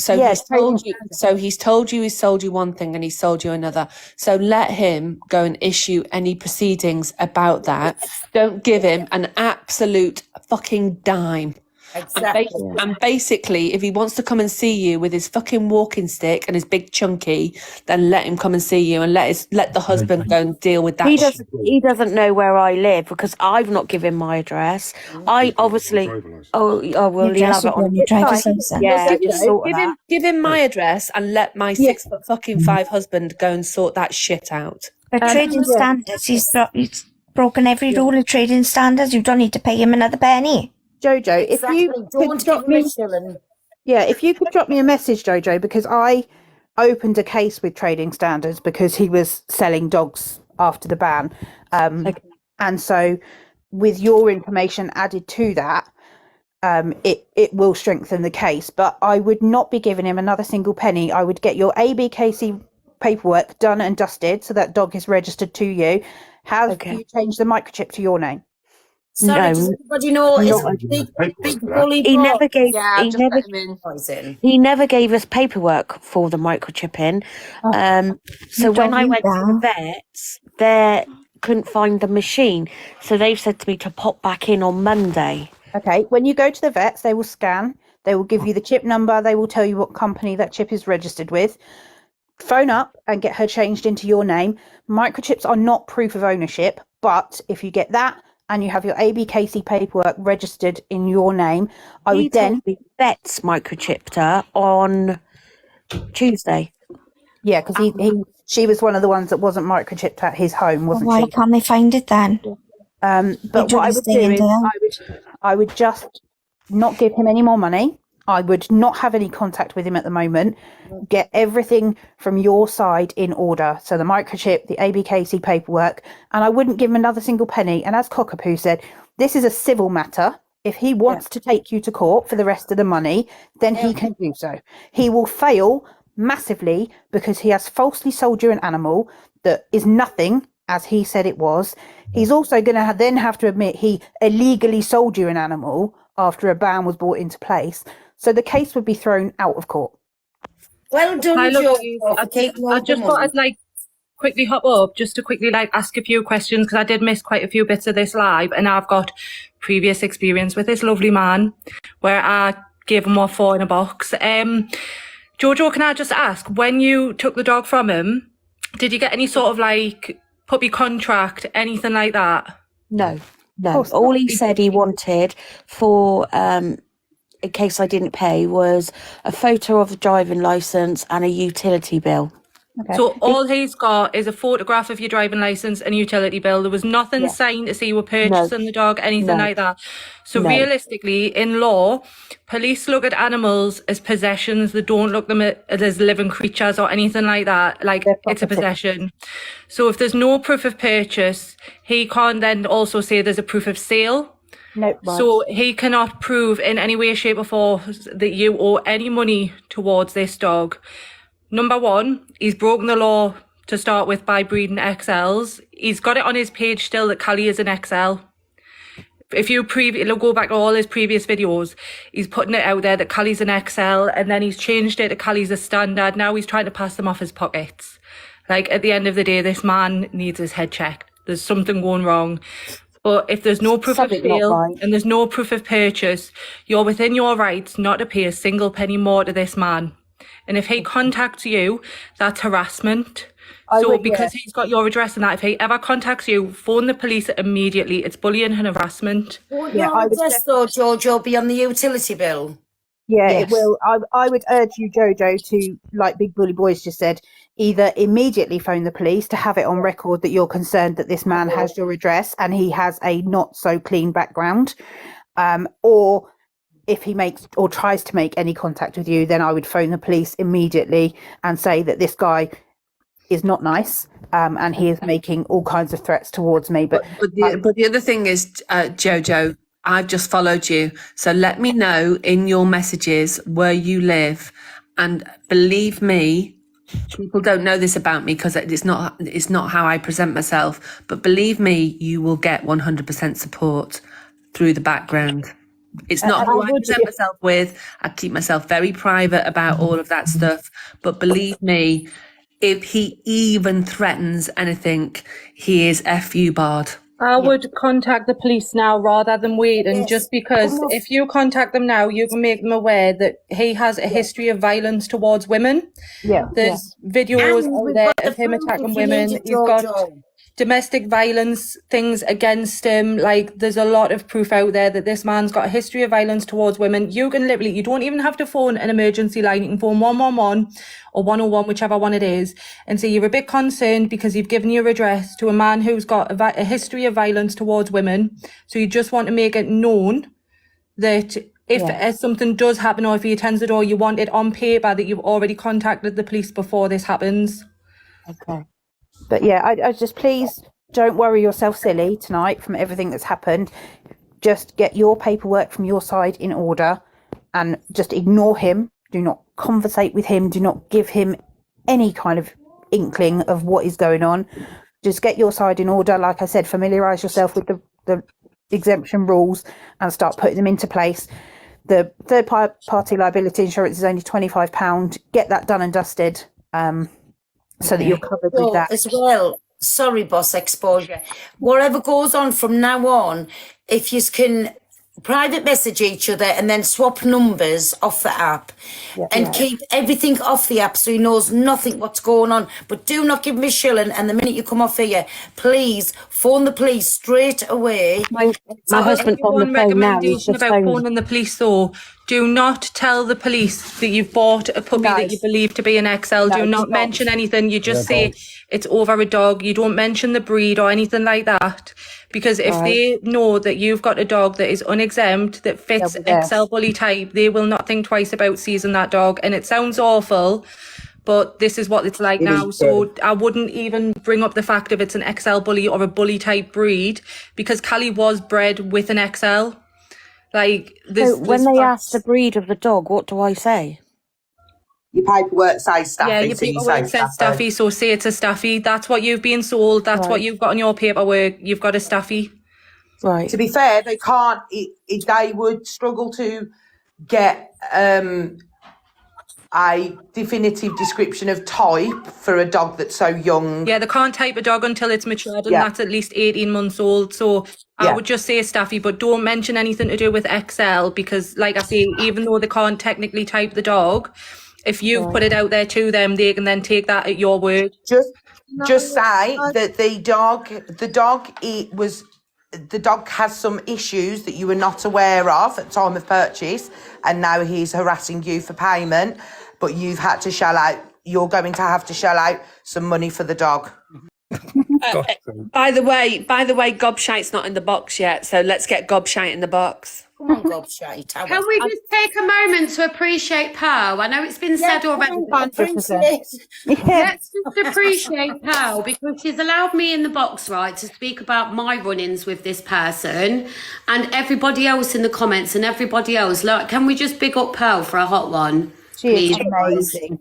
he's told you. So he's told you he's sold you one thing and he's sold you another. So let him go and issue any proceedings about that. Don't give him an absolute fucking dime. Exactly. And basically, if he wants to come and see you with his fucking walking stick and his big chunky, then let him come and see you and let the husband go and deal with that. He doesn't know where I live because I've not given my address. I obviously. Oh well, he'll have it on your driver's license. Yeah, just sort of that. Give him my address and let my 6'5" husband go and sort that shit out. But trading standards, he's broken every rule of trading standards. You don't need to pay him another penny. Jojo, if you could drop me, if you could drop me a message, Jojo, because I opened a case with Trading Standards because he was selling dogs after the ban, and so with your information added to that, it will strengthen the case. But I would not be giving him another single penny. I would get your ABKC paperwork done and dusted so that dog is registered to you. Have you changed the microchip to your name? Sorry, does everybody know it's a big bully He boy? never gave. Yeah, He never gave us paperwork for the microchipping. So when I went to the vets, they couldn't find the machine, so they've said to me to pop back in on Monday. Okay, when you go to the vets, they will scan. They will give you the chip number. They will tell you what company that chip is registered with. Phone up and get her changed into your name. Microchips are not proof of ownership, but if you get that and you have your ABKC paperwork registered in your name, I would then... The vets microchipped her on Tuesday. Yeah, because she was one of the ones that wasn't microchipped at his home, wasn't Why she? can't they find it then? But what I would do is I would just not give him any more money. I would not have any contact with him at the moment. Get everything from your side in order. So the microchip, the ABKC paperwork, and I wouldn't give him another single penny. And as Cockapoo said, this is a civil matter. If he wants to take you to court for the rest of the money, then he can do so. He will fail massively because he has falsely sold you an animal that is nothing, as he said it was. He's also going to then have to admit he illegally sold you an animal after a ban was brought into place. So the case would be thrown out of court. Well done, I Joe. just thought I'd quickly hop up just to quickly ask a few questions because I did miss quite a few bits of this live, and I've got previous experience with this lovely man where I gave him what for in a box. Jojo, can I just ask, when you took the dog from him, did you get any sort of puppy contract, anything like that? No. All he said he wanted for in case I didn't pay was a photo of the driving licence and a utility bill. Okay. So all he's got is a photograph of your driving licence and utility bill. There was nothing signed to say you were purchasing the dog, anything like that. So realistically, in law, police look at animals as possessions. They don't look them at as living creatures or anything like that. It's a possession. So if there's no proof of purchase, he can't then also say there's a proof of sale. Nope. So he cannot prove in any way, shape or form that you owe any money towards this dog. Number one, he's broken the law to start with by breeding XLs. He's got it on his page still that Cali is an XL. If you go back to all his previous videos, he's putting it out there that Cali's an XL, and then he's changed it to Cali's a standard. Now he's trying to pass them off his pockets. At the end of the day, this man needs his head checked. There's something going wrong. But if there's no proof of sale and there's no proof of purchase, you're within your rights not to pay a single penny more to this man. And if he contacts you, that's harassment. Because he's got your address and that, if he ever contacts you, phone the police immediately. It's bullying and harassment. Would your address though, Jojo, be on the utility bill? Yeah, it will. I would urge you, Jojo, to, like Big Bully Boys just said, either immediately phone the police to have it on record that you're concerned that this man has your address and he has a not so clean background, or if he makes or tries to make any contact with you, then I would phone the police immediately and say that this guy is not nice, and he is making all kinds of threats towards me. But the other thing is, Jojo, I've just followed you. So let me know in your messages where you live. And believe me, people don't know this about me because it's not how I present myself. But believe me, you will get 100% support through the background. It's not who I present myself with. I keep myself very private about all of that stuff. But believe me, if he even threatens anything, he is FU barred. I would contact the police now rather than wait, and just because if you contact them now, you can make them aware that he has a history of violence towards women. There's videos out there of him attacking women. He's got domestic violence things against him. Like, there's a lot of proof out there that this man's got a history of violence towards women. You can literally, you don't even have to phone an emergency line. You can phone 111 or 101, whichever one it is, and say you're a bit concerned because you've given your address to a man who's got a history of violence towards women. So you just want to make it known that if something does happen, or if he attends the door, you want it on paper that you've already contacted the police before this happens. Okay. But yeah, I just, please don't worry yourself silly tonight from everything that's happened. Just get your paperwork from your side in order and just ignore him. Do not conversate with him. Do not give him any kind of inkling of what is going on. Just get your side in order. Like I said, familiarise yourself with the exemption rules and start putting them into place. The third party liability insurance is only £25. Get that done and dusted. So that you're covered with that as well. Sorry, boss, exposure. Whatever goes on from now on, if you can private message each other and then swap numbers off the app and keep everything off the app so he knows nothing what's going on. But do not give him a shilling, and the minute you come off here, please phone the police straight away. My husband's on the phone now. Recommendation about phoning the police though. Do not tell the police that you've bought a puppy that you believe to be an XL. Do not mention anything. You just say it's over a dog. You don't mention the breed or anything like that. Because if they know that you've got a dog that is unexempt, that fits XL bully type, they will not think twice about seizing that dog. And it sounds awful, but this is what it's like now. So I wouldn't even bring up the fact if it's an XL bully or a bully type breed, because Cali was bred with an XL. Like this. So when they ask the breed of the dog, what do I say? Your paperwork says Staffy. Yeah, your paperwork says Staffy, so say it's a Staffy. That's what you've been sold. That's what you've got on your paperwork. You've got a Staffy. Right. To be fair, they can't. They would struggle to get a definitive description of type for a dog that's so young. Yeah, they can't type a dog until it's matured, and that's at least 18 months old. So I would just say Staffy, but don't mention anything to do with XL, because, like I say, even though they can't technically type the dog, if you put it out there to them, they can then take that at your word. Just say that the dog has some issues that you were not aware of at time of purchase, and now he's harassing you for payment, but you're going to have to shell out some money for the dog. By the way, Gobshite's not in the box yet, so let's get Gobshite in the box. Come on, Gobshite. Can we just take a moment to appreciate Pearl? I know it's been said already. Let's just appreciate Pearl, because she's allowed me in the box, right, to speak about my run-ins with this person and everybody else in the comments and everybody else. Look, can we just big up Pearl for a hot one? She is amazing.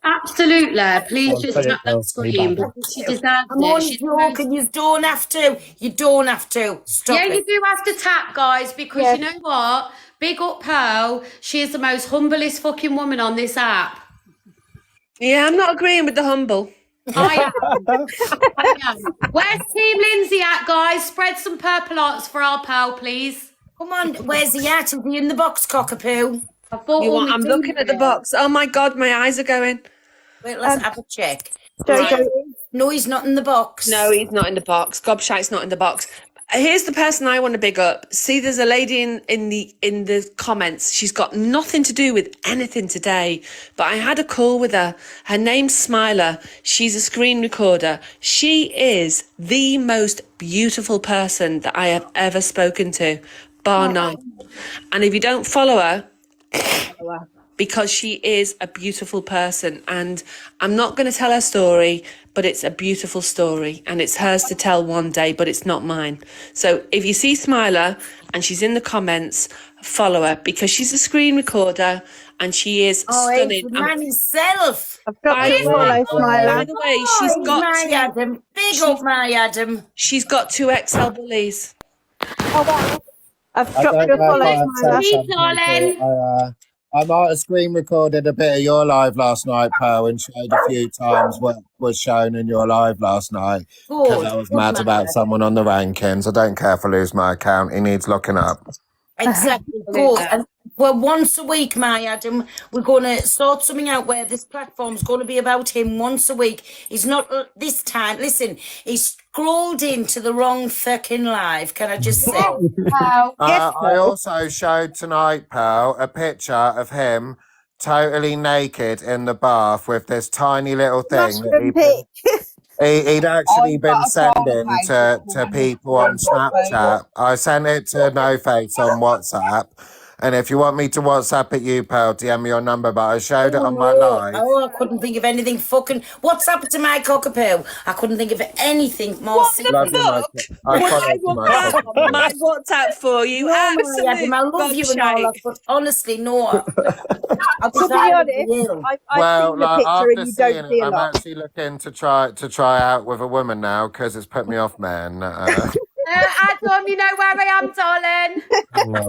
Absolutely. Please just tap that screen, because she deserves it. I'm only joking. You don't have to. You don't have to. Stop it. You do have to tap, guys, because you know what? Big up Pearl. She is the most humblest fucking woman on this app. Yeah, I'm not agreeing with the humble. I am. Where's Team Lindsay at, guys? Spread some purple hearts for our Pearl, please. Come on, where's he at? Is he in the box, cockapoo? I'm looking at the box. Oh my God, my eyes are going. Wait, let's have a check. No, he's not in the box. No, he's not in the box. Gobshite's not in the box. Here's the person I want to big up. See, there's a lady in the comments. She's got nothing to do with anything today, but I had a call with her. Her name's Smiler. She's a screen recorder. She is the most beautiful person that I have ever spoken to, bar none. And if you don't follow her, because she is a beautiful person, and I'm not going to tell her story, but it's a beautiful story and it's hers to tell one day, but it's not mine. So if you see Smiler and she's in the comments, follow her, because she's a screen recorder and she is stunning. He's the man himself. I've got to follow By Smiler. the way, she's He's got my Adam. Big up my Adam. She's got 2 XL bullies. Oh, wow. I've I dropped don't you a know follow, if I've Smiler. said something to I might have screen recorded a bit of your live last night, Pearl, and showed a few times what was shown in your live last night. Because I was mad about someone on the rankings. I don't care if I lose my account. He needs looking up. Exactly. Good. And well, once a week, my Adam, we're going to sort something out where this platform's going to be about him once a week. He's not this time. Listen, he scrolled into the wrong fucking live. Can I just say? I also showed tonight, Pearl, a picture of him totally naked in the bath with this tiny little thing that he'd actually been sending to people on Snapchat. I sent it to No Face on WhatsApp. And if you want me to WhatsApp at you, Pearl, DM me your number, but I showed it on my live. Oh, I couldn't think of anything fucking. What's happened to my cockapoo? I couldn't think of anything more simple. Love you, my My WhatsApp for you. No, my Absolute Adam, I love you and all that, but honestly, no. I'll To be honest, I've seen the picture after and you don't seeing see it, a I'm lot. actually looking to try out with a woman now because it's put me off men. Adam, you know where I am, darling.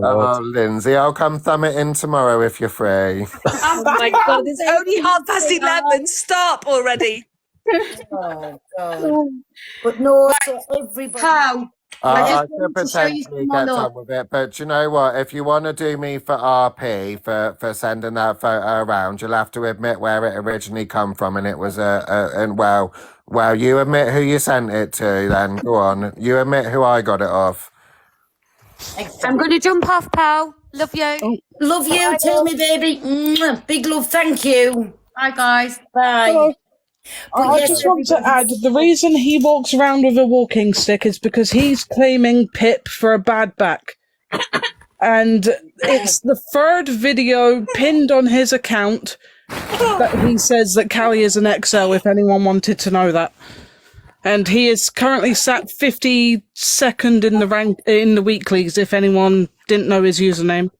Oh, Lindsay, I'll come thumb it in tomorrow if you're free. Oh my God, it's only 11:30. Stop already. Oh, God. But no, so everybody. I could potentially get done with it, but you know what? If you want to do me for RP for sending that photo around, you'll have to admit where it originally come from, and it was well, you admit who you sent it to. Then go on, you admit who I got it off. I'm going to jump off, pal. Love you. Love you too, me baby. Mwah. Big love, thank you. Bye, guys. Bye. I just want to add, the reason he walks around with a walking stick is because he's claiming Pip for a bad back. And it's the 3rd video pinned on his account that he says that Cali is an XL, if anyone wanted to know that. And he is currently sat 52nd in the rank in the weeklies, if anyone didn't know his username.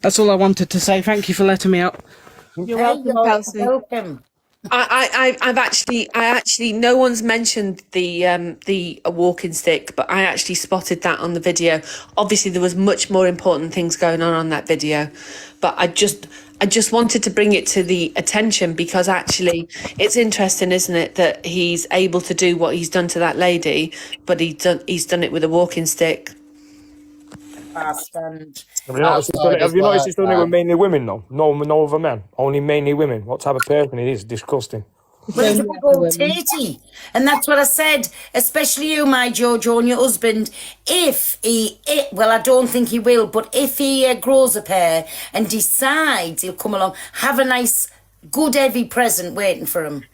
That's all I wanted to say. Thank you for letting me out. You're welcome, Kelsey. Welcome. I've actually no one's mentioned the walking stick, but I actually spotted that on the video. Obviously there was much more important things going on that video, but I just wanted to bring it to the attention because actually it's interesting, isn't it, that he's able to do what he's done to that lady, but he's done it with a walking stick. Have you noticed he's done it with mainly women though? No other men, only mainly women. What type of person it is? Disgusting. Well, it's a big old tatey. And that's what I said, especially you, my Jojo, and your husband. Well, I don't think he will, but if he grows a pair and decides he'll come along, have a nice, good, heavy present waiting for him.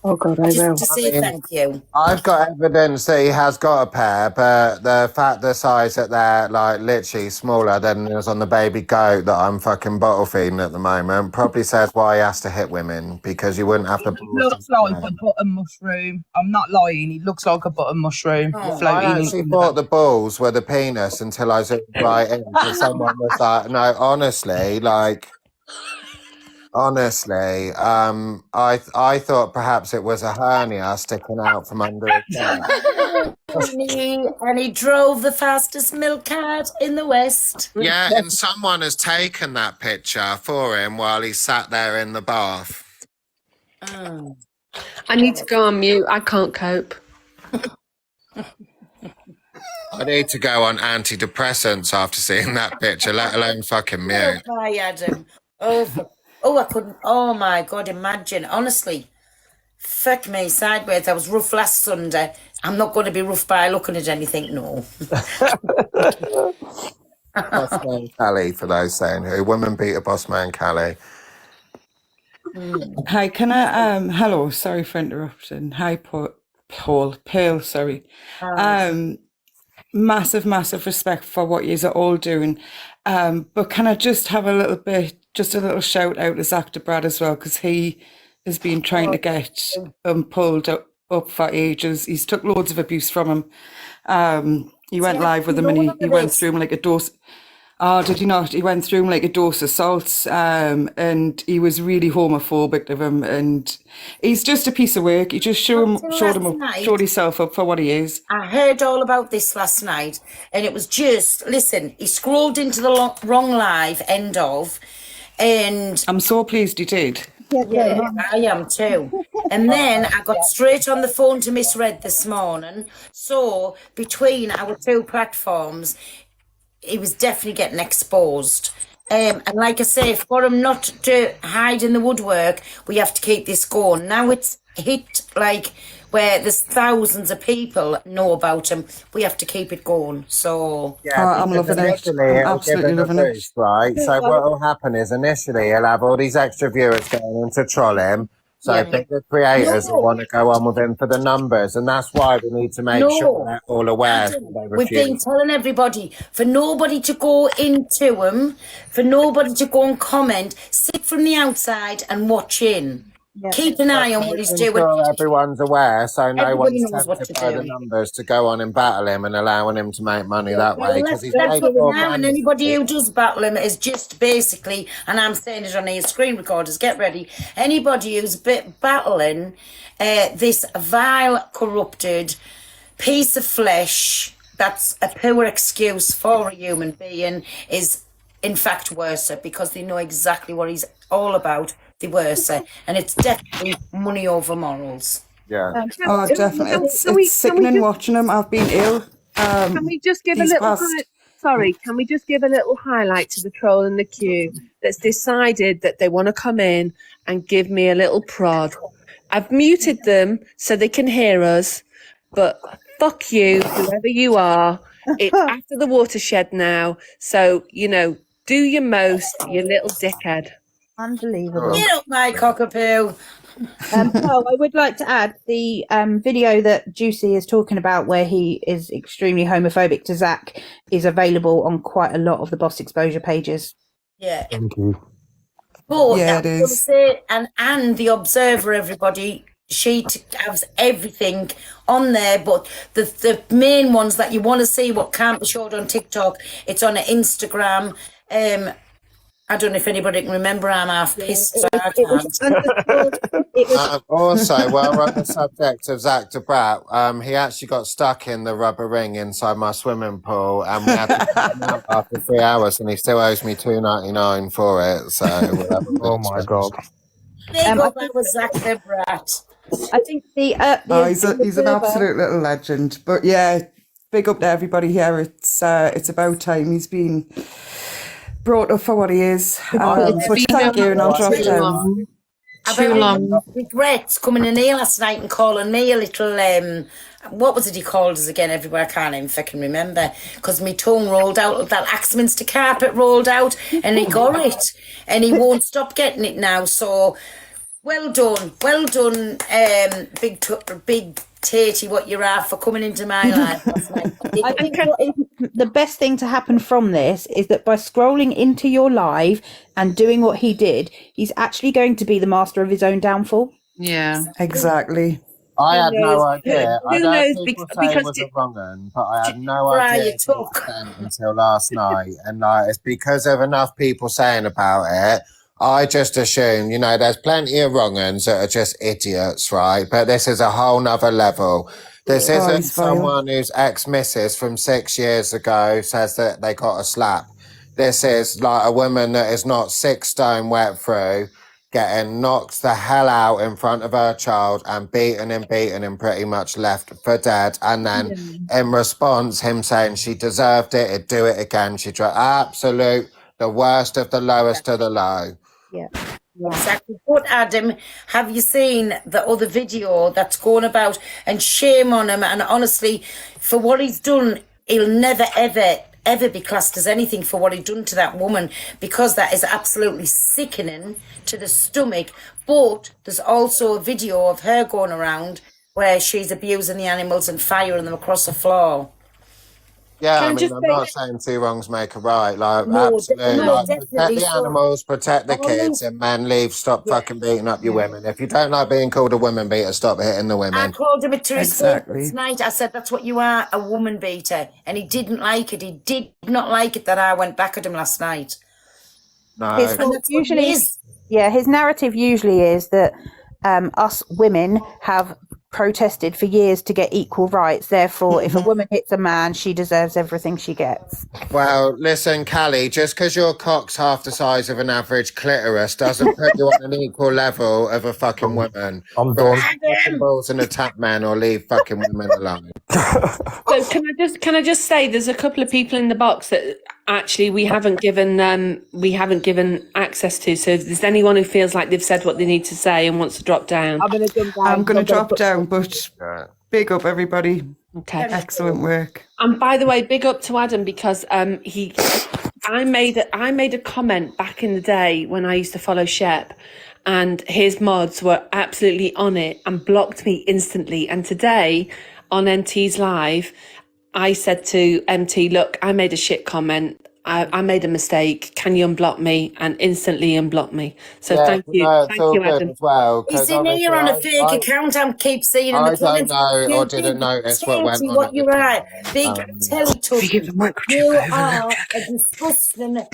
Oh, God, I will. Just to say thank you. I've got evidence that he has got a pair, but the size that they're like literally smaller than is on the baby goat that I'm fucking bottle feeding at the moment probably says why he has to hit women, because you wouldn't have to. He looks like a button mushroom. I'm not lying. He looks like a button mushroom floating. I actually thought the balls were the penis until I zoomed right in, because someone was like, no, honestly, I thought perhaps it was a hernia sticking out from under his hair. And he drove the fastest milk cart in the West. Yeah, and someone has taken that picture for him while he sat there in the bath. Oh. I need to go on mute. I can't cope. I need to go on antidepressants after seeing that picture, let alone fucking mute. Hi, Adam. I couldn't. Oh my God, imagine. Honestly, fuck me sideways. I was rough last Sunday. I'm not going to be rough by looking at anything, no. Bossman Cali, for those saying who. Women beat a Bossman Cali. Hi, can I, hello, sorry for interrupting. Hi, Pearl, sorry. Massive respect for what you're all doing. But can I just have a little bit just a little shout out to Zach de Brad as well, because he has been trying to get pulled up for ages. He's took loads of abuse from him. He went live with him and he went through him like a dose. Oh, did he not? He went through him like a dose of salts, and he was really homophobic of him. And he's just a piece of work. He just showed himself up for what he is. I heard all about this last night, and it was just, listen, he scrolled into the wrong live, end of, and... I'm so pleased he did. Yeah, I am too. And then I got straight on the phone to Miss Red this morning. So between our two platforms, he was definitely getting exposed. And like I say, for him not to hide in the woodwork, we have to keep this going. Now it's hit like where there's thousands of people know about him. We have to keep it going. So I'm loving it. I'm absolutely loving it. Right. So what will happen is initially he'll have all these extra viewers going in to troll him. So bigger creators will want to go on with him for the numbers, and that's why we need to make sure they're all aware. We've been telling everybody for nobody to go into him, for nobody to go and comment. Sit from the outside and watch in. Keep an eye on what he's doing. Sure everyone's aware, so no Everybody one's knows what tempted to by do. the numbers to go on and battle him and allowing him to make money that way. Because he's That's made what more now, and money. anybody who does battle him is just basically, and I'm saying it on these screen recorders, get ready. Anybody who's battling this vile, corrupted piece of flesh, that's a poor excuse for a human being, is in fact worse, because they know exactly what he's all about, the worse, and it's definitely money over morals. Yeah. Oh, definitely. It's sickening watching him. I've been ill. Can we just give a little can we just give a little highlight to the troll in the queue that's decided that they want to come in and give me a little prod? I've muted them so they can hear us, but fuck you, whoever you are. It's after the watershed now, so, do your most, you little dickhead. Unbelievable. Get up, my cockapoo. I would like to add the video that Juicy is talking about where he is extremely homophobic to Zach is available on quite a lot of the Boss Exposure pages. Yeah. Thank you. But Yeah, I it was is. gonna say, and the Observer, everybody, she has everything on there, but the main ones that you want to see what can't be showed on TikTok, it's on Instagram. I don't know if anybody can remember. I'm half pissed, so I can't. Also, while we're on the subject of Zach de Brat, he actually got stuck in the rubber ring inside my swimming pool, and we had to put him out after 3 hours, and he still owes me $2.99 for it. So, we'll have a Oh my god. Big up our Zach de Brat. I think he's an absolute little legend. But yeah, big up to everybody here. It's about time he's been brought up for what he is. So thank you, and I'll drop down. Too long. Regrets coming in here last night and calling me a little, what was it he called us again everywhere? I can't even fucking remember, because my tongue rolled out, that Axminster carpet rolled out, and he got it, and he won't stop getting it now. So well done, big Tatey, what you are for coming into my life last night. I think the best thing to happen from this is that by scrolling into your live and doing what he did, he's actually going to be the master of his own downfall. Yeah, exactly. I had no idea. Who I knows? know people say it was a wrong one, but I had no idea until last night. And it's because of enough people saying about it, I just assume, there's plenty of wrong uns that are just idiots, right? But this is a whole nother level. This isn't someone whose ex-missus from 6 years ago says that they got a slap. This is like a woman that is not 6 stone wet through, getting knocked the hell out in front of her child and beaten and pretty much left for dead. And then in response, him saying she deserved it, he'd do it again. She tried the worst of the lowest of the low. Yeah. Exactly. But Adam, have you seen the other video that's going about? And shame on him. And honestly, for what he's done, he'll never, ever be classed as anything for what he done to that woman, because that is absolutely sickening to the stomach. But there's also a video of her going around where she's abusing the animals and firing them across the floor. Yeah, Can I I mean, just I'm say, not saying two wrongs make a right. Like, No, absolutely. no, Like, protect definitely. the So, animals, protect the all kids, these, and man, leave. Stop yeah, fucking beating up your women. If you don't like being called a woman beater, stop hitting the I women. called him to his face Exactly. last night. I said, "That's what you are, a woman beater," and he didn't like it. He did not like it that I went back at him last night. No. His And thought that's what it usually, is. yeah, his narrative usually is that us women have protested for years to get equal rights. Therefore, if a woman hits a man, she deserves everything she gets. Well, listen, Cali, just because your cock's half the size of an average clitoris doesn't put you on an equal level of a fucking woman. I'm Grow done. some fucking balls and attack men or leave fucking women alone. so can I just say, there's a couple of people in the box that actually we haven't given access to. So if there's anyone who feels like they've said what they need to say and wants to drop down, I'm going to jump down. I'm going to drop down, but Right. big up everybody. okay. Excellent work. And by the way, big up to Adam, because I made a comment back in the day when I used to follow Shep, and his mods were absolutely on it and blocked me instantly. And today on MT's live, I said to MT, look, I made a shit comment. I made a mistake. Can you unblock me? And instantly unblock me. So Yeah, thank you. no, it's Thank all you, good Adam. as well. He's 'Cause in here on a obviously fake account. I keep seeing in the I don't comments. know You or didn't big notice what went tatty, on what at you the are, time. big Teletubby. You are a disgusting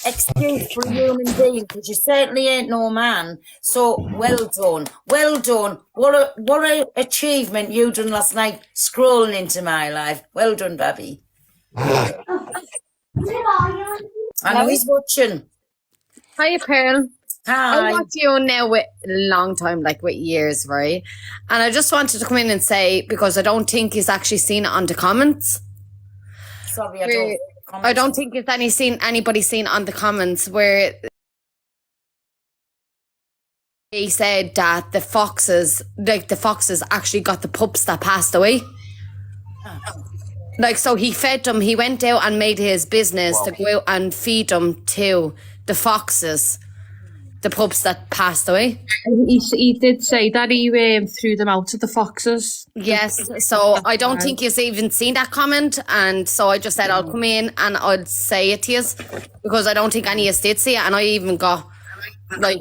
excuse for a human being, because you certainly ain't no man. So well done, well done. What a achievement you done last night, scrolling into my life. Well done, Babby. I know he's watching. Hi, Pearl. Hi. I watch you now with a long time, like with years, right? And I just wanted to come in and say, because I don't think he's actually seen it on the comments. Sorry, I don't think it's anybody seen on the comments where they said that the foxes actually got the pups that passed away. Like, so he fed them, he went out and made his business to go out and feed them to the foxes, the pups that passed away. He did say that he threw them out to the foxes. Yes, so I don't think he's even seen that comment, and so I just said I'll come in and I'll say it to you, because I don't think any of us did see it, and I even got I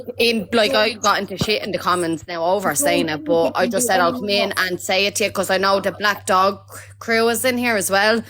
got into shit in the comments now over saying it, but I just said I'll come in and say it to you, because I know the Black Dog crew is in here as well,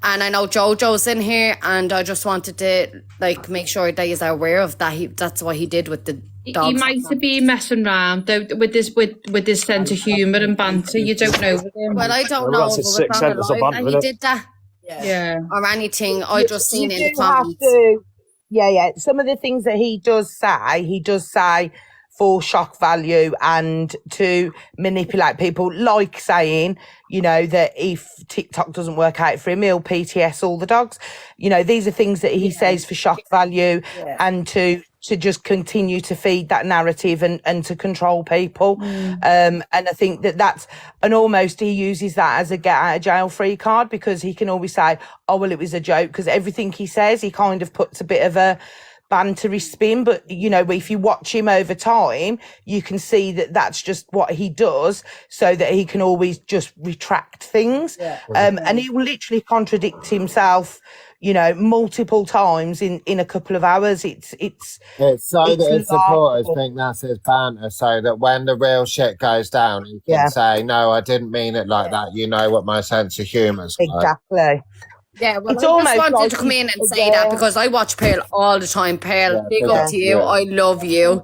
and I know Jojo's in here, and I just wanted to make sure that you're aware of that. That's what he did with the dogs. He might have been messing around though, with this sense of humour and banter. You don't know with him. Well, I don't know if it was on the live that he did that. Yeah. Or anything. I just seen You in the do have comments. to. Yeah. Some of the things that he does say for shock value and to manipulate people, like saying, that if TikTok doesn't work out for him, he'll PTS all the dogs. These are things that he says for shock value and to just continue to feed that narrative and to control people. And I think and almost he uses that as a get out of jail free card, because he can always say, oh, well, it was a joke, because everything he says, he kind of puts a bit of a bantery spin. But, if you watch him over time, you can see that that's just what he does, so that he can always just retract things. And he will literally contradict himself, multiple times in a couple of hours. It's so that his supporters laughable. think that's his banter, so that when the real shit goes down, he can say, no, I didn't mean it like that. You know what my sense of humour's like. Exactly. Yeah, well, It's I just almost wanted like to come in and say that, because I watch Pearl all the time. Pearl, big up to you. Yeah. I love you.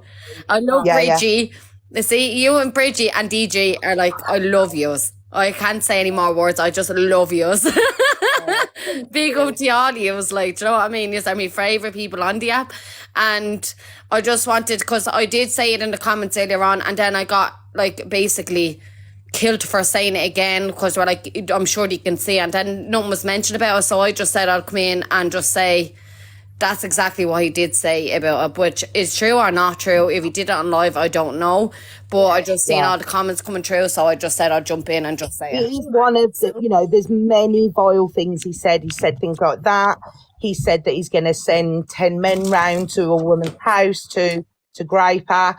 I love Yeah. Bridgie. You see, you and Bridgie and DJ are I love yous. I can't say any more words. I just love yous. Big up to all yous. Do you know what I mean? Yous are my favourite people on the app. And I just wanted, because I did say it in the comments earlier on, and then I got basically killed for saying it again, because I'm sure you can see, and then nothing was mentioned about it. So I just said I'll come in and just say that's exactly what he did say about it, which is true or not true. If he did it on live, I don't know, but I just seen all the comments coming through, so I just said I'll jump in and just say it. He's one of the, there's many vile things he said. He said things like that. He said that he's going to send 10 men round to a woman's house to grape her.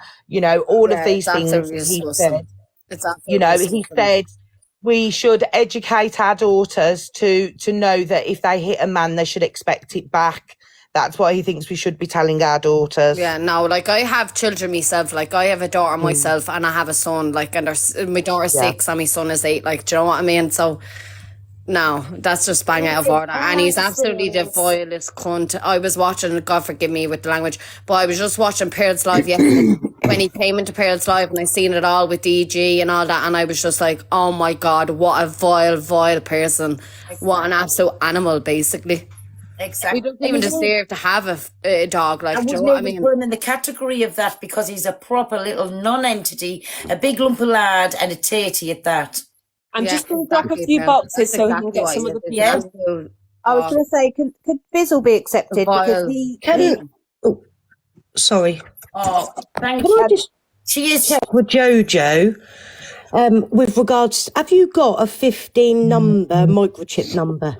All of these things he said. It's He said, we should educate our daughters to know that if they hit a man, they should expect it back. That's what he thinks we should be telling our daughters. Yeah, no, like I have children myself. Like I have a daughter myself, and I have a son. Like, and my daughter's 6, and my son is 8. Like, do you know what I mean? So, no, that's just bang out of order. And he's absolutely the vilest cunt. I was watching, God forgive me with the language, but I was just watching Pearl's Live yesterday when he came into Pearl's Live, and I seen it all with DG and all that, and I was just like, oh my God, what a vile person. What an absolute animal, basically. Exactly. We don't even deserve to have a dog. Like, I do you know wouldn't what I even mean? put him in the category of that because he's a proper little non-entity, a big lump of lard and a tatey at that. I'm just going to drop a few boxes so we can get some of the people. I was going to say, could Bizzle be accepted? Because he Sorry. Oh, thank Can you. I just check with Jojo with regards? Have you got a 15 number microchip number?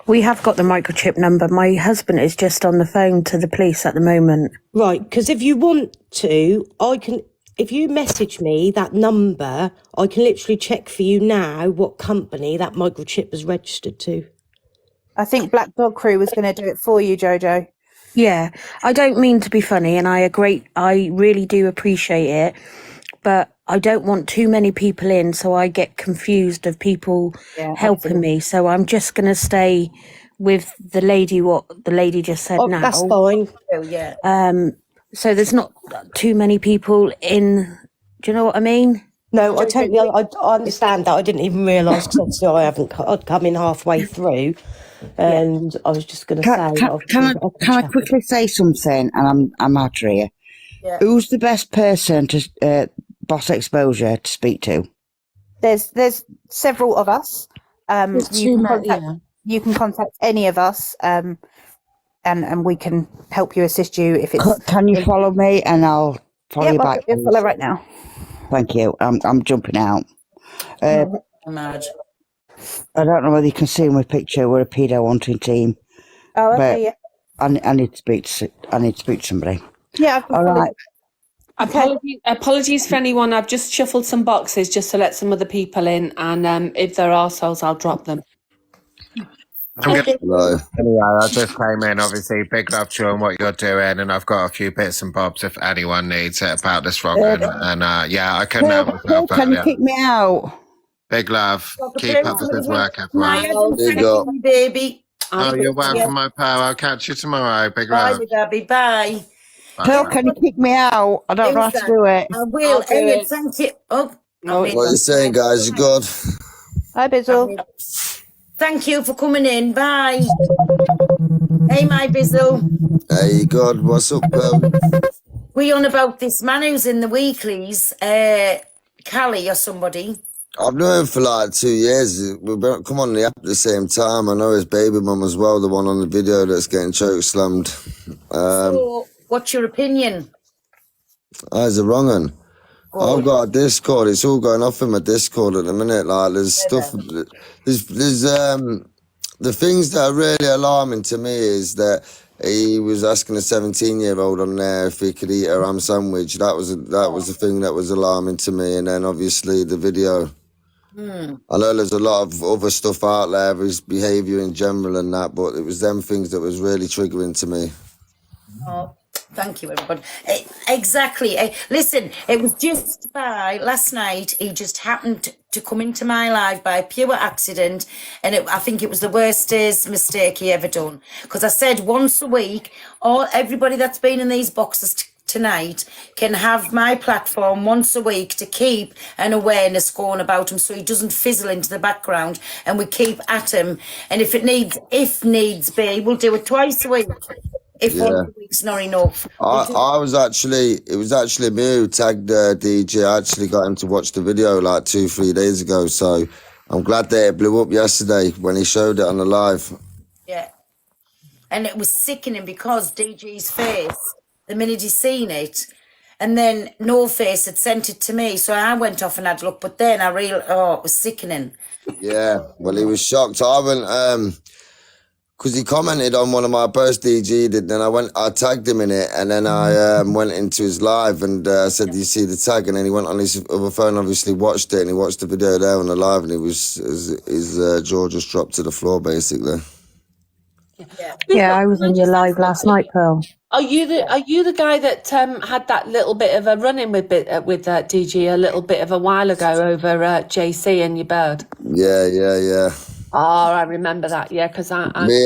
We have got the microchip number. My husband is just on the phone to the police at the moment. Right, because if you want to, I can. If you message me that number, I can literally check for you now what company that microchip is registered to. I think Black Dog Crew was going to do it for you, Jojo. Yeah, I don't mean to be funny, and I really do appreciate it, but I don't want too many people in, so I get confused of people helping me. So I'm just going to stay with the lady, what the lady just said now. That's fine. Oh, yeah. So there's not too many people in. Do you know what I mean? No, I totally I understand that. I didn't even realise because I'd come in halfway through, and I was just going to say. Can I quickly say something? And I'm Adria. Yeah. Who's the best person to Boss Exposure to speak to? There's several of us. You can contact any of us, and we can help you, assist you if it's. Can you follow me and I'll follow you back? I'll follow right now. Thank you. I'm jumping out. Imagine. I don't know whether you can see my picture. We're a pedo hunting team. Oh, okay, yeah. I need to speak to somebody. Yeah. All right. Apologies for anyone. I've just shuffled some boxes just to let some other people in, and if there are souls, I'll drop them. Hello. Anyway, I just came in. Obviously, big love to you and what you're doing, and I've got a few bits and bobs if anyone needs it about this rocket. And I couldn't help myself. Can you kick me out? Big love. Keep up the good work, everyone. Big up, baby. Oh, you're welcome, my pal. I'll catch you tomorrow. Big love. Bye, Gabby. Bye. Pearl, can you kick me out? I don't know how to do it. I will. Elliot, thank you. What are you saying, guys? You good? Hi, Bizzle. Thank you for coming in. Bye. Hey, my Bizzle. Hey, God, what's up, Pearl? We on about this man who's in the weeklies, Cali or somebody. I've known him for like 2 years. We've been come on the app at the same time. I know his baby mum as well, the one on the video that's getting choke slammed. So, what's your opinion? He's a wrong one. I've got a Discord. It's all going off in my Discord at the minute. Like there's stuff. There's the things that are really alarming to me is that he was asking a 17-year-old on there if he could eat a ham sandwich. That was the thing that was alarming to me. And then obviously the video. I know there's a lot of other stuff out there, his behaviour in general and that, but it was them things that was really triggering to me. Oh, thank you, everybody. Exactly. Listen, it was just by last night. He just happened to come into my life by pure accident, and I think it was the worstest mistake he ever done. Because I said once a week, everybody that's been in these boxes tonight can have my platform once a week to keep an awareness going about him, so he doesn't fizzle into the background, and we keep at him. And if needs be, we'll do it twice a week. If 1 week's not enough. It was actually me who tagged DJ. I actually got him to watch the video like 2-3 days ago. So I'm glad that it blew up yesterday when he showed it on the live. Yeah. And it was sickening because DJ's face, the minute he seen it, and then No Face had sent it to me. So I went off and had a look. But then it was sickening. Yeah. Well, he was shocked. I because he commented on one of my posts, DG did. Then I tagged him in it, and then I went into his live and said, "Do you see the tag?" And then he went on his other phone, obviously watched it, and he watched the video there on the live, and his jaw just dropped to the floor, basically. Yeah, I was in your live last night, Pearl. Are you the guy that had that little bit of a run-in with DG a little bit of a while ago over JC and your bird? Yeah. Oh, I remember that. Yeah, because Me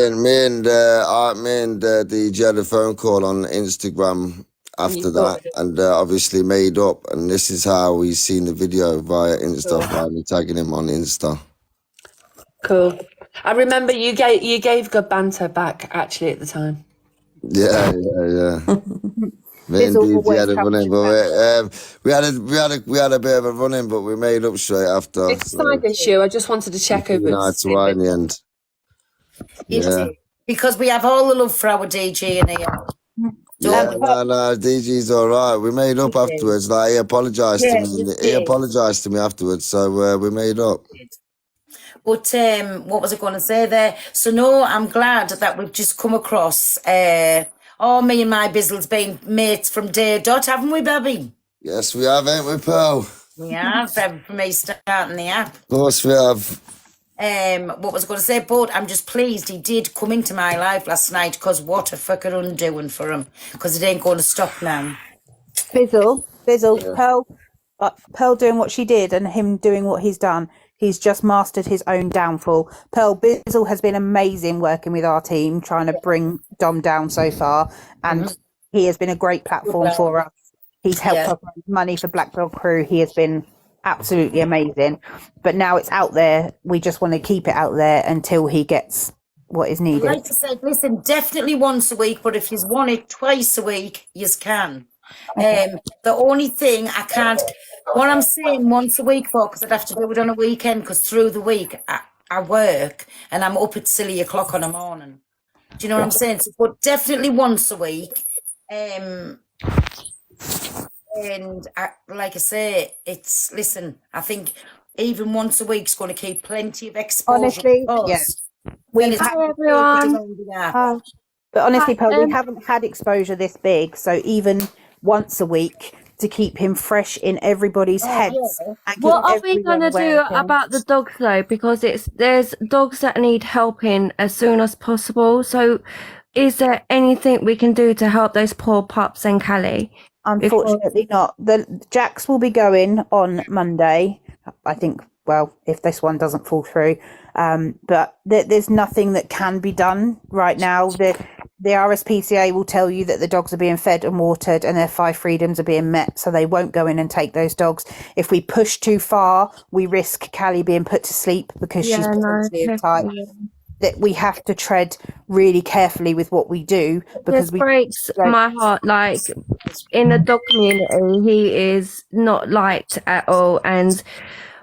and DG had a phone call on Instagram after that, and obviously made up. And this is how we seen the video via Insta, via me tagging him on Insta. Cool. I remember you gave good banter back actually at the time. Yeah. Me and DG had a run-in, but we had a bit of a run-in, but we made up straight after. It's a side issue. I just wanted to check over in the end. Yeah. Because we have all the love for our DG in here. Yeah, no, DG's all right. We made up afterwards. Like he apologised to me. He apologised to me afterwards, so we made up. But what was I going to say there? So no, I'm glad that we've just come across. Me and my Bizzle's been mates from day dot, haven't we, baby? Yes, we have, ain't we, Pearl? We have, for me starting the app. Of course we have. What was I going to say? But I'm just pleased he did come into my life last night, because what a fucking undoing for him, because it ain't going to stop now. Bizzle, Pearl doing what she did and him doing what he's done. He's just mastered his own downfall. Pearl, Bizzle has been amazing working with our team, trying to bring Dom down so far. And he has been a great platform for us. He's helped us raise money for Black Dog Crew. He has been absolutely amazing. But now it's out there. We just want to keep it out there until he gets what is needed. Like I said, listen, definitely once a week, but if you want it twice a week, you can. The only thing I can't... What I'm saying once a week for, because I'd have to do it on a weekend, because through the week I work and I'm up at silly o'clock on a morning. Do you know what I'm saying? So, but definitely once a week. And like I say, I think even once a week's going to keep plenty of exposure. Honestly, We've had everyone. But honestly, Pearl, we haven't had exposure this big, so even once a week to keep him fresh in everybody's heads. And What are we gonna do about the dogs though? Because there's dogs that need helping as soon as possible. So, is there anything we can do to help those poor pups in Cali? Unfortunately, not. The Jacks will be going on Monday. I think. Well, if this one doesn't fall through, but there's nothing that can be done right now. The RSPCA will tell you that the dogs are being fed and watered and their 5 freedoms are being met, so they won't go in and take those dogs. If we push too far, we risk Cali being put to sleep because she's potentially tight. That we have to tread really carefully with what we do, because it breaks my heart. Like in the dog community, he is not liked at all, and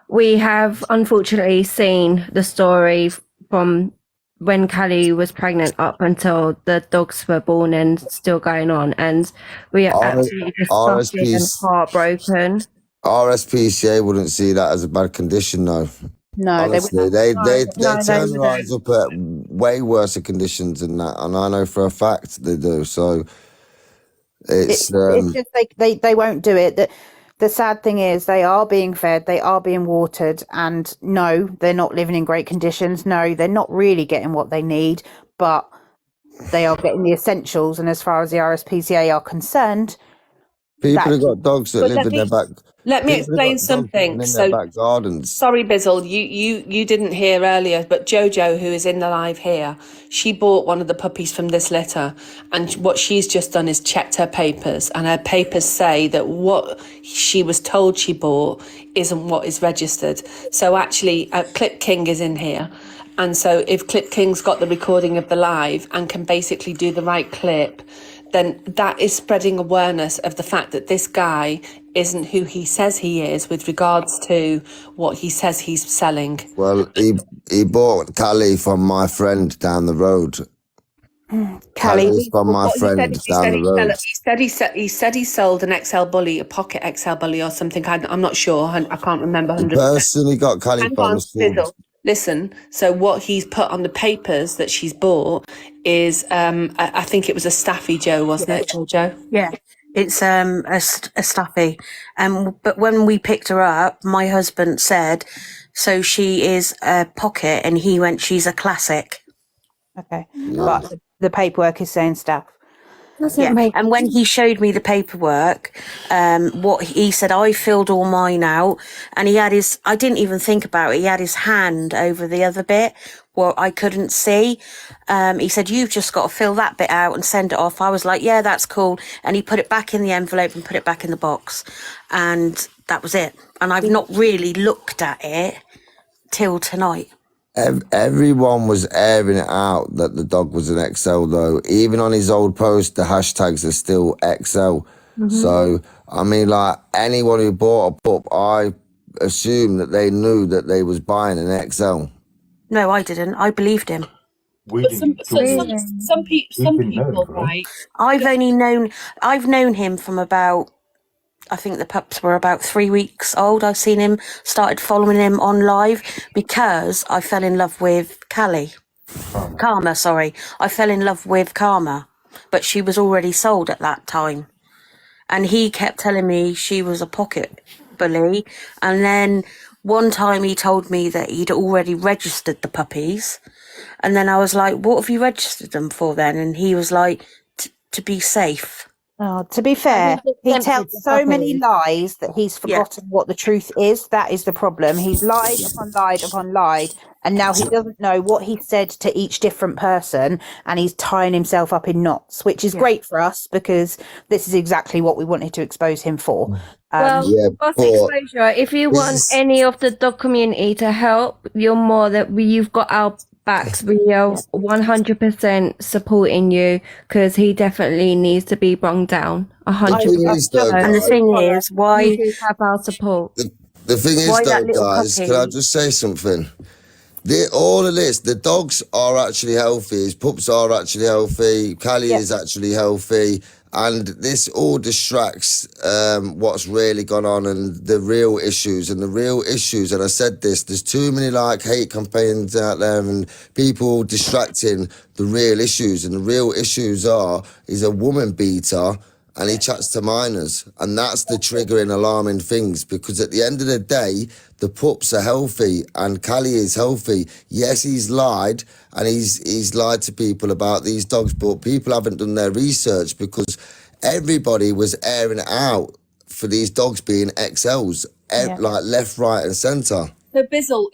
we have unfortunately seen the story from when Cali was pregnant up until the dogs were born and still going on, and we are absolutely disgusted and heartbroken. RSPCA wouldn't see that as a bad condition, though. No, honestly, they turn their eyes up at way worse conditions than that, and I know for a fact they do. So it's just they won't do it. The sad thing is they are being fed, they are being watered, and no, they're not living in great conditions. No, they're not really getting what they need, but they are getting the essentials. And as far as the RSPCA are concerned, people have got dogs that live in their back. Let me explain something. So, back gardens. Sorry, Bizzle, you didn't hear earlier, but Jojo, who is in the live here, she bought one of the puppies from this litter, and what she's just done is checked her papers, and her papers say that what she was told she bought isn't what is registered. So actually, Clip King is in here. And so if Clip King's got the recording of the live and can basically do the right clip, then that is spreading awareness of the fact that this guy isn't who he says he is with regards to what he says he's selling. Well, he bought Cali from my friend down the road. Cali's from my friend down the road. He said he sold an XL Bully, a pocket XL Bully or something. I'm not sure. I can't remember 100%. The person he got Cali from. Listen, so what he's put on the papers that she's bought is, I think it was a Staffy Joe, wasn't it, Jojo? Yeah, it's a Staffy. But when we picked her up, my husband said, so she is a pocket, and he went, she's a classic. Okay, but the paperwork is saying Staff. Yeah, and when he showed me the paperwork, what he said, I filled all mine out, and he had his, I didn't even think about it, he had his hand over the other bit where I couldn't see. He said, you've just got to fill that bit out and send it off. I was like, yeah, that's cool. And he put it back in the envelope and put it back in the box. And that was it. And I've not really looked at it till tonight. Everyone was airing it out that the dog was an XL, though. Even on his old post, the hashtags are still XL. So, I mean, like, anyone who bought a pup, I assume that they knew that they was buying an XL. No, I didn't. I believed him. Some people, right? I've known him from about, I think the pups were about 3 weeks old. I've seen him, started following him on live because I fell in love with Karma, sorry. I fell in love with Karma, but she was already sold at that time. And he kept telling me she was a pocket bully. And then one time he told me that he'd already registered the puppies. And then I was like, what have you registered them for then? And he was like, to be safe. Oh, to be fair, he tells so many lies that he's forgotten what the truth is. That is the problem. He's lied upon lied upon lied, and now he doesn't know what he said to each different person, and he's tying himself up in knots, which is great for us because this is exactly what we wanted to expose him for. Boss Exposure, if you want any of the dog community to help, you've got our backs. We are 100% supporting you because he definitely needs to be brung down. 100%. And the thing is, why you do have our support? The thing is, though, guys, puppy? can I just say something? All of this, the dogs are actually healthy, his pups are actually healthy, Cali is actually healthy, and this all distracts what's really gone on and the real issues. And the real issues, and I said this, there's too many like hate campaigns out there and people distracting the real issues. And the real issues are, he's a woman beater and he chats to minors. And that's the triggering, alarming things, because at the end of the day, the pups are healthy and Cali is healthy. Yes, he's lied and he's lied to people about these dogs, but people haven't done their research because everybody was airing it out for these dogs being XLs, like left, right and centre. So Bizzle,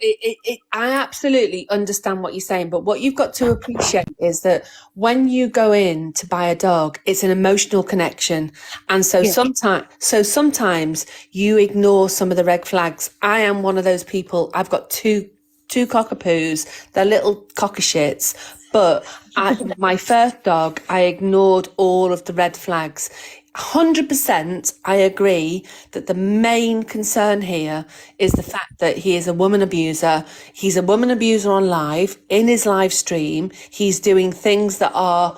I absolutely understand what you're saying, but what you've got to appreciate is that when you go in to buy a dog, it's an emotional connection, and so sometimes you ignore some of the red flags. I am one of those people. I've got two cockapoos. They're little cockashits, but my first dog, I ignored all of the red flags. 100% I agree that the main concern here is the fact that he is a woman abuser. He's a woman abuser on live, in his live stream. He's doing things that are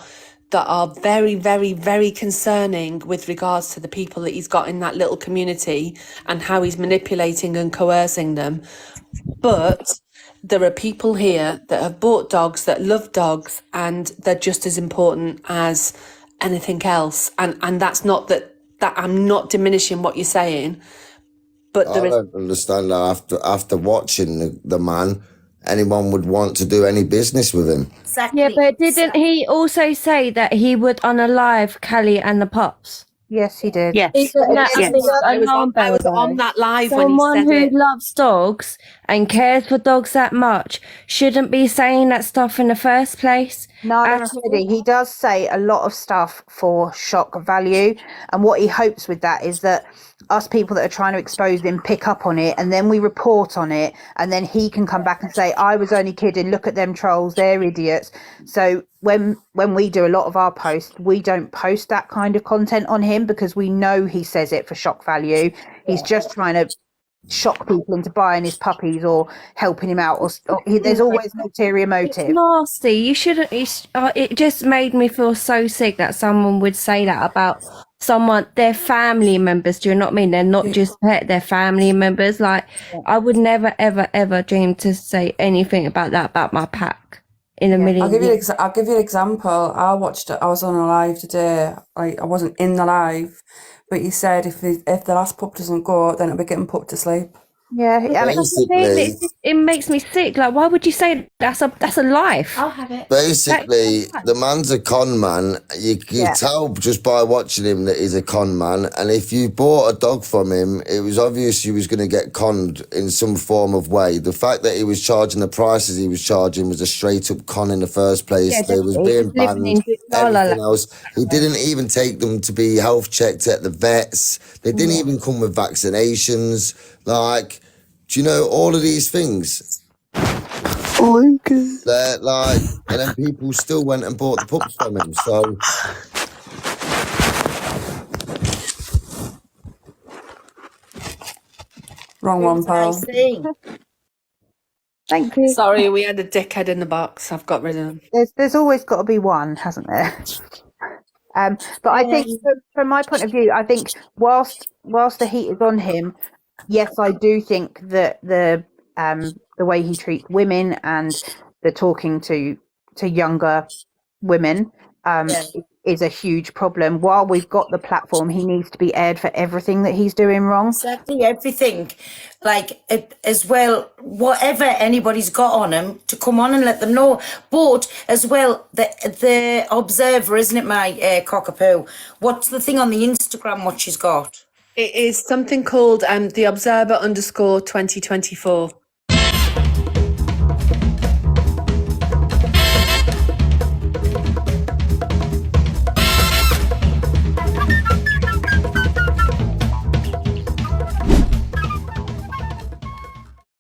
very, very, very concerning with regards to the people that he's got in that little community and how he's manipulating and coercing them. But there are people here that have bought dogs, that love dogs, and they're just as important as anything else. And that's not that I'm not diminishing what you're saying, but I don't understand that after watching the man, anyone would want to do any business with him. Exactly. Yeah, but didn't he also say that he would unalive Cali and the pups? Yes, he did. Yes. I was on that live when he Someone said it. who loves dogs and cares for dogs that much shouldn't be saying that stuff in the first place. No, he does say a lot of stuff for shock value, and what he hopes with that is that us people that are trying to expose him pick up on it, and then we report on it, and then he can come back and say, I was only kidding, look at them trolls, they're idiots. So when we do a lot of our posts, we don't post that kind of content on him because we know he says it for shock value. He's just trying to shock people into buying his puppies or helping him out, or there's always an ulterior motive. It's nasty. You shouldn't. It just made me feel so sick that someone would say that about their family members. Do you know what I mean? They're not just pet, they're family members. Like, I would never, ever, ever dream to say anything about that about my pack in a million I'll give you years. an example. I watched it. I was on a live today. I wasn't in the live, but he said if the last pup doesn't go, then it'll be getting put to sleep. Yeah, I mean, it makes me sick. Like, why would you say that's a life? I'll have it. Basically, the man's a con man. You tell just by watching him that he's a con man. And if you bought a dog from him, it was obvious you was going to get conned in some form of way. The fact that he was charging the prices he was charging was a straight up con in the first place. Yeah, They was being banned, everything else. He didn't even take them to be health checked at the vets. They didn't even come with vaccinations. Like, do you know all of these things? They're like, and then people still went and bought the pups from him. So Wrong one, Paul. Thank you. Sorry, we had a dickhead in the box. I've got rid of him. There's always got to be one, hasn't there? But I think, from my point of view, I think whilst the heat is on him, yes, I do think that the way he treats women and the talking to younger women is a huge problem. While we've got the platform, he needs to be aired for everything that he's doing wrong. Exactly, everything. Like, as well, whatever anybody's got on him, to come on and let them know. But, as well, the Observer, isn't it, my cockapoo? What's the thing on the Instagram, what she's got? It is something called the Observer _2024.